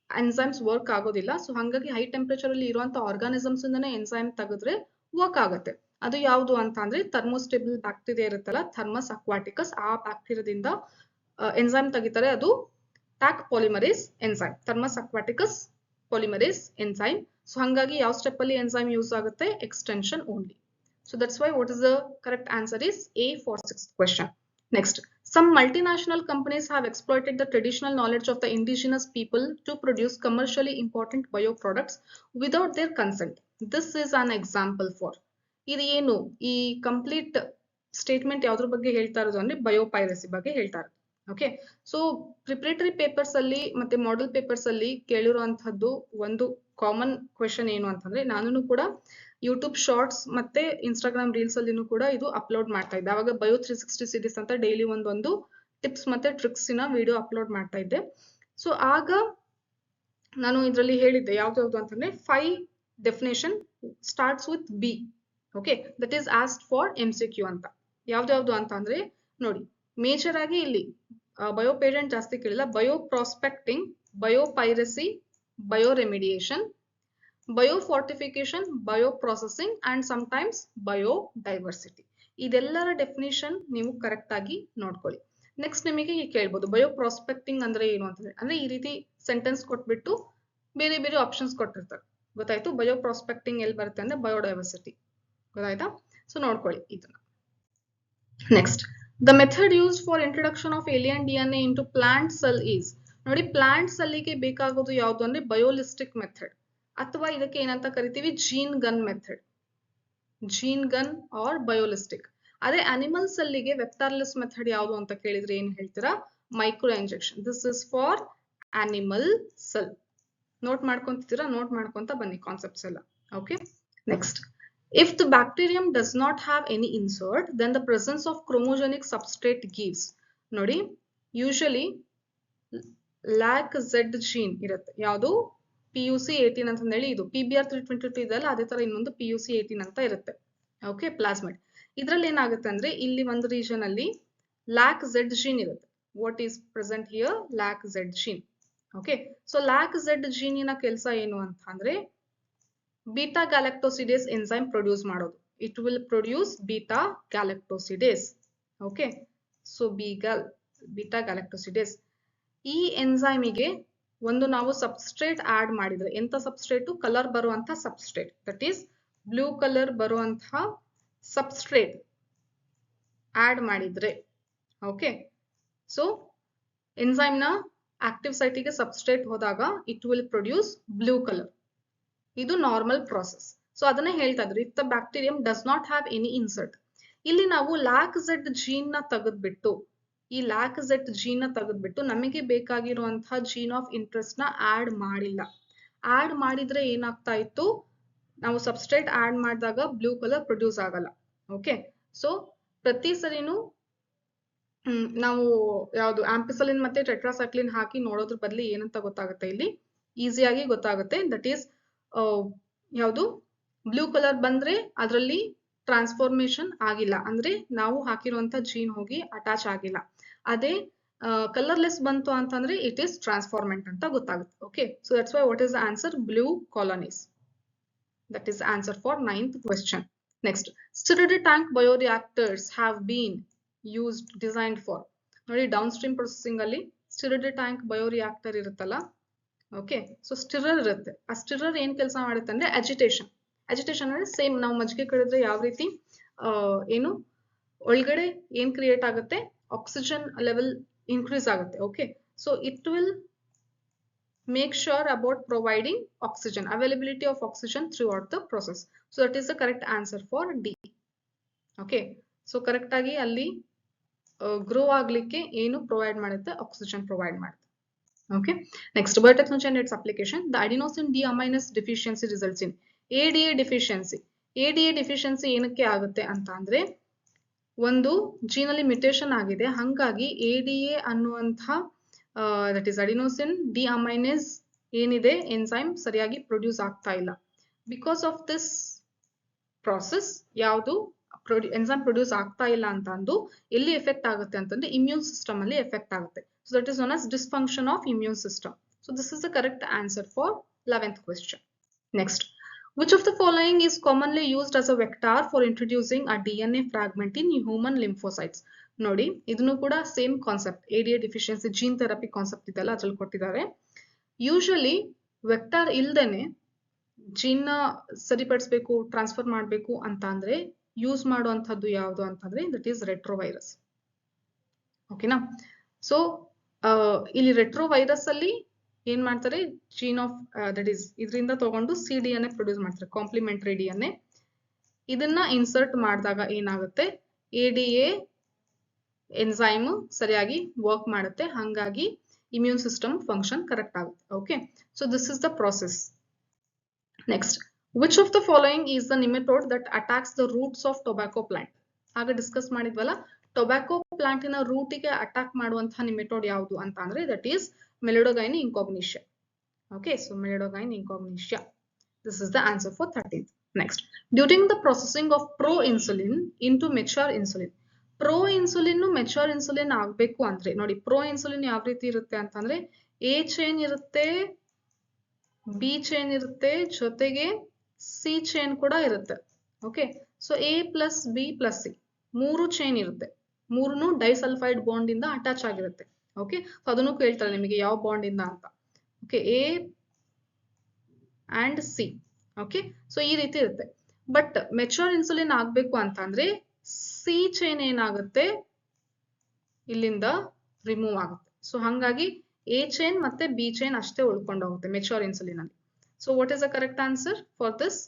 ಎನ್ಸೈಮ್ಸ್ ವರ್ಕ್ ಆಗೋದಿಲ್ಲ. ಸೊ ಹಂಗಾಗಿ ಹೈ ಟೆಂಪರೇಚರ್ ಅಲ್ಲಿ ಇರುವಂತ ಆರ್ಗಾನಿಸಮ್ಸ್ ಇಂದನೇ ಎನ್ಸೈಮ್ ತೆಗೆದ್ರೆ ವರ್ಕ್ ಆಗುತ್ತೆ. ಅದು ಯಾವುದು ಅಂತ ಅಂದ್ರೆ ಥರ್ಮೋಸ್ಟೇಬಲ್ ಬ್ಯಾಕ್ಟೀರಿಯಾ ಇರುತ್ತಲ್ಲ, ಥರ್ಮಸ್ ಅಕ್ವಾಟಿಕಸ್, ಆ ಬ್ಯಾಕ್ಟೀರಿಯಾದಿಂದ ಎನ್ಸೈಮ್ ತೆಗಿತಾರೆ. ಅದು Taq polymerase enzyme, Thermus aquaticus polymerase enzyme. So ಹಂಗಾಗಿ ಯಾವ ಸ್ಟೆಪ್ ಅಲ್ಲಿ ಎನ್ಸೈಮ್ ಯೂಸ್ ಆಗುತ್ತೆ? Extension only. So that's why what is the correct answer is A for 6th question. Next, some multinational companies have exploited the traditional knowledge of the indigenous people to produce commercially important bioproducts without their consent. This is an example for. ಇದು ಏನು? ಈ complete statement ಯಾವ್ದ್ರ ಬಗ್ಗೆ ಹೇಳ್ತಾ ಇರೋದು ಅಂದ್ರೆ biopiracy ಬಗ್ಗೆ ಹೇಳ್ತಾರೆ. ಓಕೆ, ಸೊ ಪ್ರಿಪರೇಟರಿ ಪೇಪರ್ಸ್ ಅಲ್ಲಿ ಮತ್ತೆ ಮಾಡೆಲ್ ಪೇಪರ್ಸ್ ಅಲ್ಲಿ ಕೇಳಿರುವಂತಹದ್ದು ಒಂದು ಕಾಮನ್ ಕ್ವೆಶನ್ ಏನು ಅಂತಂದ್ರೆ, ನಾನು ಕೂಡ ಯೂಟ್ಯೂಬ್ ಶಾರ್ಟ್ಸ್ ಮತ್ತೆ ಇನ್ಸ್ಟಾಗ್ರಾಮ್ ರೀಲ್ಸ್ ಅಲ್ಲಿನೂ ಕೂಡ ಇದು ಅಪ್ಲೋಡ್ ಮಾಡ್ತಾ ಇದ್ದೆ. ಅವಾಗ ಬಯೋ 360 ಸೀರೀಸ್ ಅಂತ ಡೈಲಿ ಒಂದೊಂದು ಟಿಪ್ಸ್ ಮತ್ತೆ ಟ್ರಿಕ್ಸ್ ನ ವಿಡಿಯೋ ಅಪ್ಲೋಡ್ ಮಾಡ್ತಾ ಇದ್ದೆ. ಸೊ ಆಗ ನಾನು ಇದರಲ್ಲಿ ಹೇಳಿದ್ದೆ ಯಾವ್ದು ಅಂತಂದ್ರೆ 5 definition starts with B. Okay, that is asked for MCQ ಅಂತ. ಯಾವ್ದು ಅಂತ ಅಂದ್ರೆ ನೋಡಿ, ಮೇಜರ್ ಆಗಿ ಇಲ್ಲಿ ಬಯೋ ಪೇಟೆಂಟ್ ಜಾಸ್ತಿ ಕೇಳಿಲ್ಲ. Bioprospecting, biopiracy, bioremediation, biofortification, bioprocessing and sometimes biodiversity. ಇದೆಲ್ಲರ ಡೆಫಿನೇಷನ್ ನೀವು ಕರೆಕ್ಟ್ ಆಗಿ ನೋಡ್ಕೊಳ್ಳಿ. ನೆಕ್ಸ್ಟ್ ನಿಮಗೆ ಕೇಳ್ಬೋದು ಬಯೋ ಪ್ರಾಸ್ಪೆಕ್ಟಿಂಗ್ ಅಂದ್ರೆ ಏನು ಅಂತಂದ್ರೆ, ಅಂದ್ರೆ ಈ ರೀತಿ ಸೆಂಟೆನ್ಸ್ ಕೊಟ್ಬಿಟ್ಟು ಬೇರೆ ಬೇರೆ ಆಪ್ಷನ್ಸ್ ಕೊಟ್ಟಿರ್ತಾರೆ. ಗೊತ್ತಾಯ್ತು? ಬಯೋ ಪ್ರಾಸ್ಪೆಕ್ಟಿಂಗ್ ಎಲ್ಲಿ ಬರುತ್ತೆ ಅಂದ್ರೆ ಬಯೋಡೈವರ್ಸಿಟಿ. ಗೊತ್ತಾಯ್ತಾ? ಸೊ ನೋಡ್ಕೊಳ್ಳಿ ಇದನ್ನ. Next, the method used for introduction of alien DNA into plant cell is. ನೋಡಿ, ಪ್ಲಾಂಟ್ ಸೆಲ್ಗೆ ಬೇಕಾಗೋದು ಯಾವುದು ಅಂದ್ರೆ ಬಯೋಲಿಸ್ಟಿಕ್ ಮೆಥಡ್, ಅಥವಾ ಇದಕ್ಕೆ ಏನಂತ ಕರಿತೀವಿ? Gene gun method. Gene gun or biolistic. ಅದೇ ಅನಿಮಲ್ ಸೆಲ್ಗೆ ವೆಕ್ಟಾರ್ಲೆಸ್ ಮೆಥಡ್ ಯಾವುದು ಅಂತ ಕೇಳಿದ್ರೆ ಏನ್ ಹೇಳ್ತೀರಾ? Microinjection. This is for animal cell. Note ಮಾಡ್ಕೊಂತಿದ್ದೀರಾ? ನೋಟ್ ಮಾಡ್ಕೊಂತ ಬನ್ನಿ ಕಾನ್ಸೆಪ್ಟ್ಸ್ ಎಲ್ಲ. Okay, next, if the bacterium does not have any insert, then the presence of chromogenic substrate gives. ನೋಡಿ, usually lac Z gene ಇರುತ್ತೆ. ಯಾವುದು? PUC18 ಅಂತ ಹೇಳಿ ಇದು PBR 322 ಇದೆಲ್ಲ ಅದೇ ತರ ಇನ್ನೊಂದು PUC18 ಅಂತ ಇರುತ್ತೆ. Okay, plasmid. ಇದ್ರಲ್ಲಿ ಏನಾಗುತ್ತೆ ಅಂದ್ರೆ ಇಲ್ಲಿ ಒಂದು ರೀಜನ್ ಅಲ್ಲಿ lac Z gene ಇರುತ್ತೆ. What is present here? lac Z gene. Okay, so lac Z gene ನ ಕೆಲಸ ಏನು ಅಂತ ಅಂದ್ರೆ ಬೀಟಾ ಗ್ಯಾಲಕ್ಟೋಸಿಡೇಸ್ ಎನ್ಸೈಮ್ ಪ್ರೊಡ್ಯೂಸ್ ಮಾಡೋದು. it will produce beta galactosidase. Okay, so beta galactosidase. ಈ ಎಂಜೈಮಿಗೆ ಒಂದು ನಾವು ಸಬ್ಸ್ಟ್ರೇಟ್ ಆಡ್ ಮಾಡಿದ್ರೆ, ಎಂತ ಸಬ್ಸ್ಟ್ರೇಟ್? ಕಲರ್ ಬರುವಂತ substrate, that is blue colour ಬರುವಂತಹ ಸಬ್ಸ್ಟ್ರೇಟ್ ಆಡ್ ಮಾಡಿದ್ರೆ, ಓಕೆ, ಸೊ ಎಂಜೈಮ್ ನ ಆಕ್ಟಿವ್ ಸೈಟಿಗೆ ಸಬ್ಸ್ಟ್ರೇಟ್ ಹೋದಾಗ it will produce blue colour. ಇದು ನಾರ್ಮಲ್ ಪ್ರಾಸೆಸ್. ಸೊ ಅದನ್ನೇ ಹೇಳ್ತಾ ಇದ್ರು, if the bacterium does not have any insert. ಇಲ್ಲಿ ನಾವು ಲ್ಯಾಕ್-ಝೆಡ್ ಜೀನ್ ನ ತೆಗೆದ್ಬಿಟ್ಟು, ಈ ಲ್ಯಾಕ್-ಝೆಡ್ ಜೀನ್ ನ ತೆಗೆದ್ಬಿಟ್ಟು ನಮಗೆ ಬೇಕಾಗಿರುವಂತಹ ಜೀನ್ ಆಫ್ ಇಂಟ್ರೆಸ್ಟ್ ನ ಆಡ್ ಮಾಡಿಲ್ಲ. ಆಡ್ ಮಾಡಿದ್ರೆ ಏನಾಗ್ತಾ ಇತ್ತು, ನಾವು ಸಬ್ಸ್ಟ್ರೇಟ್ ಆಡ್ ಮಾಡಿದಾಗ ಬ್ಲೂ ಕಲರ್ ಪ್ರೊಡ್ಯೂಸ್ ಆಗಲ್ಲ. ಓಕೆ, ಸೊ ಪ್ರತಿ ಸರಿನೂ ನಾವು ಯಾವುದು ಆಂಪಿಸಲಿನ್ ಮತ್ತೆ ಟೆಟ್ರಾಸೈಕ್ಲಿನ್ ಹಾಕಿ ನೋಡೋದ್ರ ಬದಲು ಏನಂತ ಗೊತ್ತಾಗುತ್ತೆ, ಇಲ್ಲಿ ಈಸಿಯಾಗಿ ಗೊತ್ತಾಗುತ್ತೆ. ದಟ್ ಈಸ್ ಯಾವುದು ಬ್ಲೂ ಕಲರ್ ಬಂದ್ರೆ ಅದರಲ್ಲಿ ಟ್ರಾನ್ಸ್ಫಾರ್ಮೇಶನ್ ಆಗಿಲ್ಲ, ಅಂದ್ರೆ ನಾವು ಹಾಕಿರುವಂತ ಜೀನ್ ಹೋಗಿ ಅಟ್ಯಾಚ್ ಆಗಿಲ್ಲ. ಅದೇ ಕಲರ್ಲೆಸ್ ಬಂತು ಅಂತಂದ್ರೆ ಇಟ್ ಈಸ್ ಟ್ರಾನ್ಸ್ಫಾರ್ಮೆಂಟ್ ಅಂತ ಗೊತ್ತಾಗುತ್ತೆ. Okay, so that's why what is the answer? Blue colonies. That is answer for 9th question. Next, stirred tank bioreactors have been used designed for. ನೋಡಿ, ಡೌನ್ ಸ್ಟ್ರೀಮ್ ಪ್ರೊಸೆಸಿಂಗ್ ಅಲ್ಲಿ ಸ್ಟಿರ್ಡ್ tank bioreactor ಇರುತ್ತಲ್ಲ, okay, so stirrer ಇರುತ್ತೆ. ಆ stirrer ಏನ್ ಕೆಲಸ ಮಾಡುತ್ತೆ ಅಂದ್ರೆ agitation. Agitation ಅಂದ್ರೆ ಸೇಮ್ ನಾವು ಮಜ್ಜಿಗೆ ಕಡಿದ್ರೆ ಯಾವ ರೀತಿ ಏನು ಒಳಗಡೆ ಏನ್ ಕ್ರಿಯೇಟ್ ಆಗುತ್ತೆ, ಆಕ್ಸಿಜನ್ ಲೆವೆಲ್ ಇನ್ಕ್ರೀಸ್ ಆಗುತ್ತೆ. Okay, so it will make sure about providing oxygen, availability of oxygen throughout the process. So that is the correct answer for D. Okay, so correct agi alli grow ಆಗ್ಲಿಕ್ಕೆ ಏನು provide ಮಾಡುತ್ತೆ? Oxygen provide ಮಾಡುತ್ತೆ. Okay, next, biotechnology and its application. The adenosine deaminase deficiency results in ADA deficiency. ADA deficiency ಏನಕ್ಕೆ ಆಗುತ್ತೆ ಅಂತ ಅಂದ್ರೆ, ಒಂದು gene ಅಲ್ಲಿ ಮ್ಯುಟೇಷನ್ ಆಗಿದೆ, ಹಂಗಾಗಿ ADA ಅನ್ನುವಂಥ ದಟ್ ಈಸ್ ಅಡಿನೋಸಿನ್ ಡಿಅಮೈನೇಸ್ ಏನಿದೆ ಎನ್ಸೈಮ್ ಸರಿಯಾಗಿ ಪ್ರೊಡ್ಯೂಸ್ ಆಗ್ತಾ ಇಲ್ಲ. ಬಿಕಾಸ್ ಆಫ್ ದಿಸ್ ಪ್ರಾಸೆಸ್ ಯಾವುದು ಎನ್ಸೈಮ್ ಪ್ರೊಡ್ಯೂಸ್ ಆಗ್ತಾ ಇಲ್ಲ ಅಂತ ಅಂದು ಎಲ್ಲಿ ಎಫೆಕ್ಟ್ ಆಗುತ್ತೆ ಅಂತಂದ್ರೆ ಇಮ್ಯೂನ್ ಸಿಸ್ಟಮ್ ಅಲ್ಲಿ ಎಫೆಕ್ಟ್ ಆಗುತ್ತೆ. So that is known as dysfunction of immune system. So this is the correct answer for 11th question. Next, which of the following is commonly used as a vector for introducing a DNA fragment in human lymphocytes? ನೋಡಿ, ಇದನ್ನು ಕೂಡ same concept, ADA deficiency gene therapy concept ಇದೆಲ್ಲ ಅದ್ರಲ್ಲಿ ಕೊಟ್ಟಿದ್ದಾರೆ. Usually vector ಇಲ್ದೇನೆ gene ನ ಸರಿಪಡಿಸಬೇಕು, transfer ಮಾಡಬೇಕು ಅಂತ ಅಂದ್ರೆ ಯೂಸ್ ಮಾಡುವಂತದ್ದು ಯಾವುದು ಅಂತಂದ್ರೆ ದಟ್ ಈಸ್ ರೆಟ್ರೋವೈರಸ್. ಓಕೆನಾ? ಸೊ ಇಲ್ಲಿ ರೆಟ್ರೋವೈರಸ್ ಅಲ್ಲಿ ಏನ್ ಮಾಡ್ತಾರೆ, ಜೀನ್ ಆಫ್ ದಟ್ ಈಸ್ ಇದರಿಂದ ತಗೊಂಡು CD ಪ್ರೊಡ್ಯೂಸ್ ಮಾಡ್ತಾರೆ, ಕಾಂಪ್ಲಿಮೆಂಟರಿ DNA. ಇದನ್ನ ಇನ್ಸರ್ಟ್ ಮಾಡಿದಾಗ ಏನಾಗುತ್ತೆ, ADA ಎನ್ಸೈಮ್ ಸರಿಯಾಗಿ ವರ್ಕ್ ಮಾಡುತ್ತೆ, ಹಂಗಾಗಿ ಇಮ್ಯೂನ್ ಸಿಸ್ಟಮ್ ಫಂಕ್ಷನ್ ಕರೆಕ್ಟ್ ಆಗುತ್ತೆ. Okay, so this is the process. Next, which of the following is the nematode that attacks the roots of tobacco plant? ಆಗ discuss ಮಾಡಿದ್ವಲ್ಲ, tobacco ಪ್ಲಾಂಟಿನ ರೂಟಿಗೆ ಅಟ್ಯಾಕ್ ಮಾಡುವಂತಹ ನಿಮೆಟೋಡ್ ಯಾವುದು ಅಂತ ಅಂದ್ರೆ that is meloidogyne incognita. Okay, so meloidogyne incognita. This is the answer for 13th. Next, during the processing of pro insulin into mature insulin. Pro insulin mature insulin ಆಗ್ಬೇಕು ಅಂದ್ರೆ ನೋಡಿ, ಪ್ರೋ ಇನ್ಸುಲಿನ್ ಯಾವ ರೀತಿ ಇರುತ್ತೆ ಅಂತಂದ್ರೆ A ಚೈನ್ ಇರುತ್ತೆ, B chain ಇರುತ್ತೆ, ಜೊತೆಗೆ C ಚೈನ್ ಕೂಡ ಇರುತ್ತೆ. Okay, so A plus B plus C ಮೂರು ಚೈನ್ ಇರುತ್ತೆ, ಮೂರನ್ನು ಡೈಸಲ್ಫೈಡ್ ಬಾಂಡ್ ಇಂದ ಅಟ್ಯಾಚ್ ಆಗಿರುತ್ತೆ. ಓಕೆ, ಸೊ ಅದನ್ನು ಕೇಳ್ತಾರೆ ನಿಮಗೆ ಯಾವ ಬಾಂಡ್ ಇಂದ ಅಂತ. Okay, A and C. Okay, so ಈ ರೀತಿ ಇರುತ್ತೆ. ಬಟ್ ಮೆಚೂರ್ ಇನ್ಸುಲಿನ್ ಆಗ್ಬೇಕು ಅಂತ ಅಂದ್ರೆ C ಚೈನ್ ಏನಾಗುತ್ತೆ, ಇಲ್ಲಿಂದ ರಿಮೂವ್ ಆಗುತ್ತೆ. ಸೊ ಹಂಗಾಗಿ A ಚೈನ್ ಮತ್ತೆ B ಚೈನ್ ಅಷ್ಟೇ ಉಳ್ಕೊಂಡೋಗುತ್ತೆ ಮೆಚೂರ್ ಇನ್ಸುಲಿನ್ ಅಲ್ಲಿ. So what is the correct answer for this?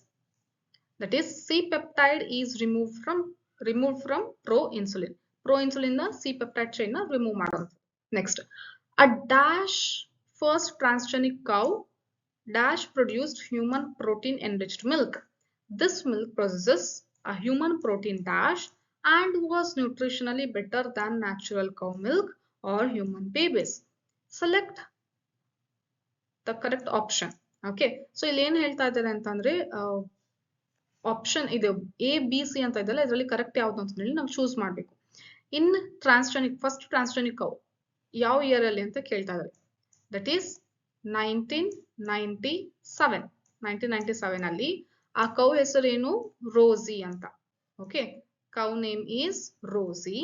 That is C peptide is remove from pro insulin. Pro insulin ನ C ಪೆಪ್ಟೈಡ್ ಚೈನ್ ನ remove ಮಾಡೋದು. Next, a dash first transgenic cow dash produced human protein enriched milk. This milk possesses a human protein dash and was nutritionally better than natural cow milk or human babies. Select the correct option. Okay, so ಇಲ್ಲಿ ಏನು ಹೇಳ್ತಾ ಇದ್ದಾರೆ ಅಂತಂದ್ರೆ option ಇದು A B C ಅಂತ ಇದೆಲ್ಲ, ಇದರಲ್ಲಿ correct ಯಾವ್ದು ಅಂತ ಹೇಳಿ ನಾವು ಚೂಸ್ ಮಾಡಬೇಕು. ಇನ್ ಟ್ರಾನ್ಸ್ಜೆನಿಕ್ ಫಸ್ಟ್ ಟ್ರಾನ್ಸ್ಜೆನಿಕ್ ಕೌ ಯಾವ ಇಯರ್ ಅಲ್ಲಿ ಅಂತ ಕೇಳ್ತಾ ಇದ್ದಾರೆ. ದಟ್ ಈಸ್ 1997 ಅಲ್ಲಿ ಆ ಕೌ ಹೆಸರೇನು, ರೋಸಿ ಅಂತ. Okay, cow name is Rosie.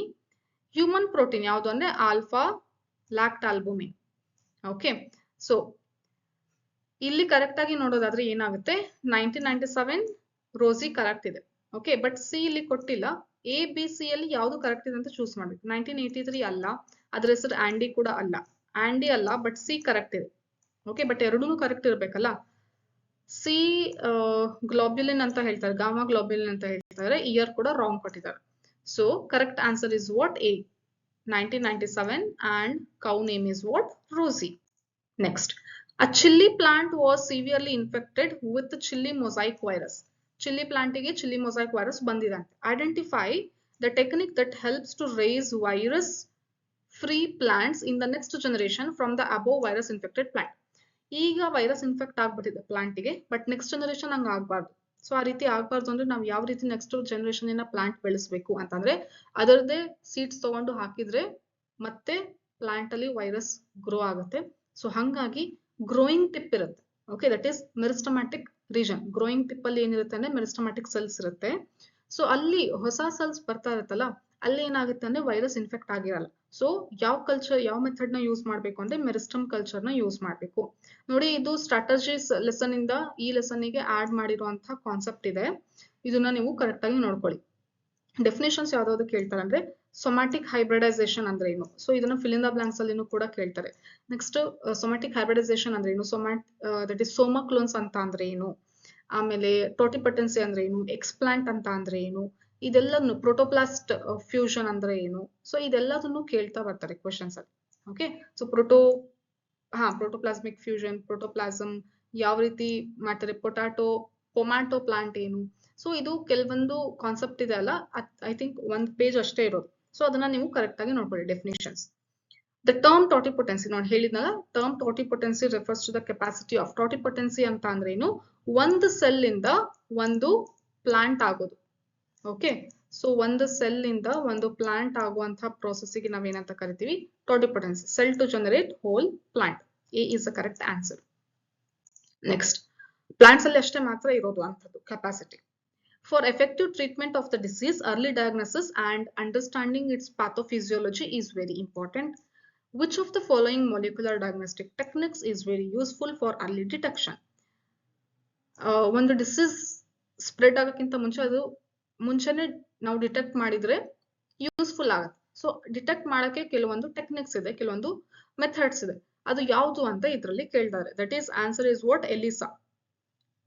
Human protein ಯಾವುದು ಅಂದ್ರೆ alpha lactalbumin. Okay, so ಇಲ್ಲಿ ಕರೆಕ್ಟ್ ಆಗಿ ನೋಡೋದಾದ್ರೆ ಏನಾಗುತ್ತೆ 1997 ರೋಸಿ ಕರೆಕ್ಟ್ ಇದೆ. ಓಕೆ, ಬಟ್ ಸಿ ಇಲ್ಲಿ ಕೊಟ್ಟಿಲ್ಲ. ಎ ಬಿ ಸಿ ಅಲ್ಲಿ ಯಾವ್ದು ಕರೆಕ್ಟ್ ಇದೆ ಅಂತ ಚೂಸ್ ಮಾಡ್ಬೇಕು. 1983 ಅಲ್ಲ, ಅದ್ರ ಹೆಸರು ಆಂಡಿ ಕೂಡ ಅಲ್ಲ. ಆಂಡಿ ಅಲ್ಲ, ಬಟ್ ಸಿ ಕರೆಕ್ಟ್ ಇದೆ. ಓಕೆ, ಬಟ್ ಎರಡೂ ಕರೆಕ್ಟ್ ಇರ್ಬೇಕಲ್ಲ. ಸಿ ಗ್ಲೋಬ್ಯುಲಿನ್ ಅಂತ ಹೇಳ್ತಾರೆ, ಗಾಮಾ ಗ್ಲೋಬ್ಯುಲಿನ್ ಅಂತ ಹೇಳ್ತಾರೆ. ಇಯರ್ ಕೂಡ ರಾಂಗ್ ಕೊಟ್ಟಿದ್ದಾರೆ. So correct answer is what? A, 1997, and cow name is what? Rosie. Next, a chili plant was severely infected with the chili mosaic virus. Chili plant ಗೆ chili mosaic virus ಬಂದಿದೆ ಅಂತ. Identify the technique that helps to raise virus free plants in the next generation from the above virus infected plant. ಈಗ virus infect ಆಗ್ಬಿಟ್ಟಿದೆ ಪ್ಲಾಂಟಿಗೆ, but next generation ಹಂಗ ಆಗ್ಬಾರ್ದು. So ಆ ರೀತಿ ಆಗ್ಬಾರ್ದು ಅಂದ್ರೆ ನಾವು ಯಾವ ರೀತಿ ನೆಕ್ಸ್ಟ್ ಜನರೇಷನ್ ಪ್ಲಾಂಟ್ ಬೆಳೆಸಬೇಕು ಅಂತಂದ್ರೆ ಅದರದ್ದೇ ಸೀಡ್ಸ್ ತಗೊಂಡು ಹಾಕಿದ್ರೆ ಮತ್ತೆ ಪ್ಲಾಂಟ್ ಅಲ್ಲಿ ವೈರಸ್ ಗ್ರೋ ಆಗುತ್ತೆ. ಸೊ ಹಂಗಾಗಿ ಗ್ರೋಯಿಂಗ್ ಟಿಪ್ ಇರುತ್ತೆ. Okay, that is meristematic region. Growing tip ಅಲ್ಲಿ ಏನಿರುತ್ತೆ ಅಂದ್ರೆ ಮೆರಿಸ್ಟಮ್ಯಾಟಿಕ್ ಸೆಲ್ಸ್ ಇರುತ್ತೆ. ಸೊ ಅಲ್ಲಿ ಹೊಸ ಸೆಲ್ಸ್ ಬರ್ತಾ ಇರುತ್ತಲ್ಲ, ಅಲ್ಲಿ ಏನಾಗುತ್ತೆ ಅಂದ್ರೆ ವೈರಸ್ ಇನ್ಫೆಕ್ಟ್ ಆಗಿರಲ್ಲ. ಸೊ ಯಾವ ಕಲ್ಚರ್, ಯಾವ ಮೆಥಡ್ ನ ಯೂಸ್ ಮಾಡ್ಬೇಕು ಅಂದ್ರೆ ಮೆರಿಸ್ಟಮ್ ಕಲ್ಚರ್ ನ ಯೂಸ್ ಮಾಡ್ಬೇಕು. ನೋಡಿ, ಇದು ಸ್ಟ್ರಾಟಜೀಸ್ ಲೆಸನ್ ಇಂದ ಈ ಲೆಸನ್ ಗೆ ಆಡ್ ಮಾಡಿರುವಂತಹ ಕಾನ್ಸೆಪ್ಟ್ ಇದೆ. ಇದನ್ನ ನೀವು ಕರೆಕ್ಟ್ ಆಗಿ ನೋಡ್ಕೊಳ್ಳಿ. ಡೆಫಿನೇಷನ್ಸ್ ಯಾವ್ದಾವ್ದು ಕೇಳ್ತಾರೆ ಅಂದ್ರೆ ಸೊಮ್ಯಾಟಿಕ್ ಹೈಬ್ರಿಡೈಸೇಷನ್ ಅಂದ್ರೆ ಏನು. ಸೊ ಇದನ್ನ ಫಿಲ್ ಇನ್ ದ ಬ್ಲಾಂಕ್ಸ್ ಅಲ್ಲಿ ಕೂಡ ಕೇಳ್ತಾರೆ. ನೆಕ್ಸ್ಟ್, ಸೊಮ್ಯಾಟಿಕ್ ಹೈಬ್ರಿಡೈಸೇಷನ್ ಅಂದ್ರೆ ಏನು, ದಟ್ ಇಸ್ ಸೋಮಾಕ್ಲೋನ್ಸ್ ಅಂತ ಅಂದ್ರೆ ಏನು, ಆಮೇಲೆ ಟೋಟಿಪಟೆನ್ಸಿ ಅಂದ್ರೆ ಏನು, ಎಕ್ಸ್ಪ್ಲಾಂಟ್ ಅಂತ ಅಂದ್ರೆ ಏನು, ಇದೆಲ್ಲನು ಪ್ರೋಟೋಪ್ಲಾಸ್ಟ್ ಫ್ಯೂಷನ್ ಅಂದ್ರೆ ಏನು. ಸೊ ಇದೆಲ್ಲದನ್ನು ಕೇಳ್ತಾ ಬರ್ತಾರೆ ಕ್ವೆಶನ್ಸ್ ಅಲ್ಲಿ. Okay, so protoplasmic fusion, protoplasm ಯಾವ ರೀತಿ ಮಾಡ್ತಾರೆ, ಪೊಮ್ಯಾಟೊ ಪ್ಲಾಂಟ್ ಏನು. ಸೊ ಇದು ಕೆಲವೊಂದು ಕಾನ್ಸೆಪ್ಟ್ ಇದೆ ಅಲ್ಲ, ಐ ಥಿಂಕ್ ಒಂದ್ ಪೇಜ್ ಅಷ್ಟೇ ಇರೋದು. ಸೊ ಅದನ್ನ ನೀವು ಕರೆಕ್ಟ್ ಆಗಿ ನೋಡ್ಕೊಳ್ಳಿ. ಡೆಫಿನೇಷನ್ಸ್, ದ ಟರ್ಮ್ ಟೋಟಿಪೊಟೆನ್ಸಿ ನೋಡಿ ಹೇಳಿದ್ನಲ್ಲ, term totipotency refers to the capacity of. Totipotency ಅಂತ ಅಂದ್ರೆ ಏನು, ಒಂದು ಸೆಲ್ ಇಂದ ಒಂದು ಪ್ಲಾಂಟ್ ಆಗೋದು. ಓಕೆ, ಸೊ ಒಂದು ಸೆಲ್ ಇಂದ ಒಂದು ಪ್ಲಾಂಟ್ ಆಗುವಂತಹ ಪ್ರೋಸೆಸ್ಗೆ ನಾವೇನಂತ ಕರಿತೀವಿ, totipotency. Cell to generate whole plant. A is the correct answer. Next, plants ಅಲ್ಲಿ ಅಷ್ಟೇ ಮಾತ್ರ ಇರೋದು ಅಂತದ್ದು capacity. For effective treatment of the disease, early diagnosis and understanding its pathophysiology is very important. Which of the following molecular diagnostic techniques is very useful for early detection? ಒಂದು disease spread ಆಗೋಕ್ಕಿಂತ ಮುಂಚೆ ಅದು ಮುಂಚೆನೆ ನಾವು detect ಮಾಡಿದ್ರೆ useful ಆಗುತ್ತೆ. So detect ಮಾಡಕ್ಕೆ ಕೆಲವೊಂದು techniques ಇದೆ, ಕೆಲವೊಂದು ಮೆಥಡ್ಸ್ ಇದೆ. ಅದು ಯಾವುದು ಅಂತ ಇದರಲ್ಲಿ ಕೇಳ್ತಾರೆ. That is answer is what? ELISA.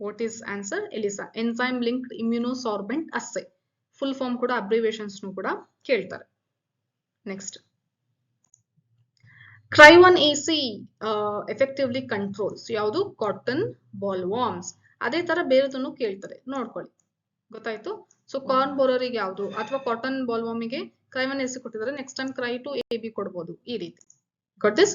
What is answer? ELISA, enzyme linked immunosorbent assay. Full form ಕೂಡ abbreviations ನು ಕೂಡ ಕೇಳ್ತಾರೆ. Next, Cry1AC effectively controls ಯಾವುದು? Cotton ball warms. ಅದೇ ತರ ಬೇರೆದನ್ನು ಕೇಳ್ತಾರೆ, ನೋಡ್ಕೊಳ್ಳಿ. ಗೊತ್ತಾಯ್ತು? ಸೊ ಕಾರ್ನ್ ಬೋರರಿಗೆ ಯಾವುದು, ಅಥವಾ ಕಾಟನ್ ಬಾಲ್ ವಾರ್ಮಿಗೆ Cry1AC ಕೊಟ್ಟಿದ್ದಾರೆ, ನೆಕ್ಸ್ಟ್ ಟೈಮ್ Cry2AB ಕೊಡ್ಬೋದು, ಈ ರೀತಿ. Got this?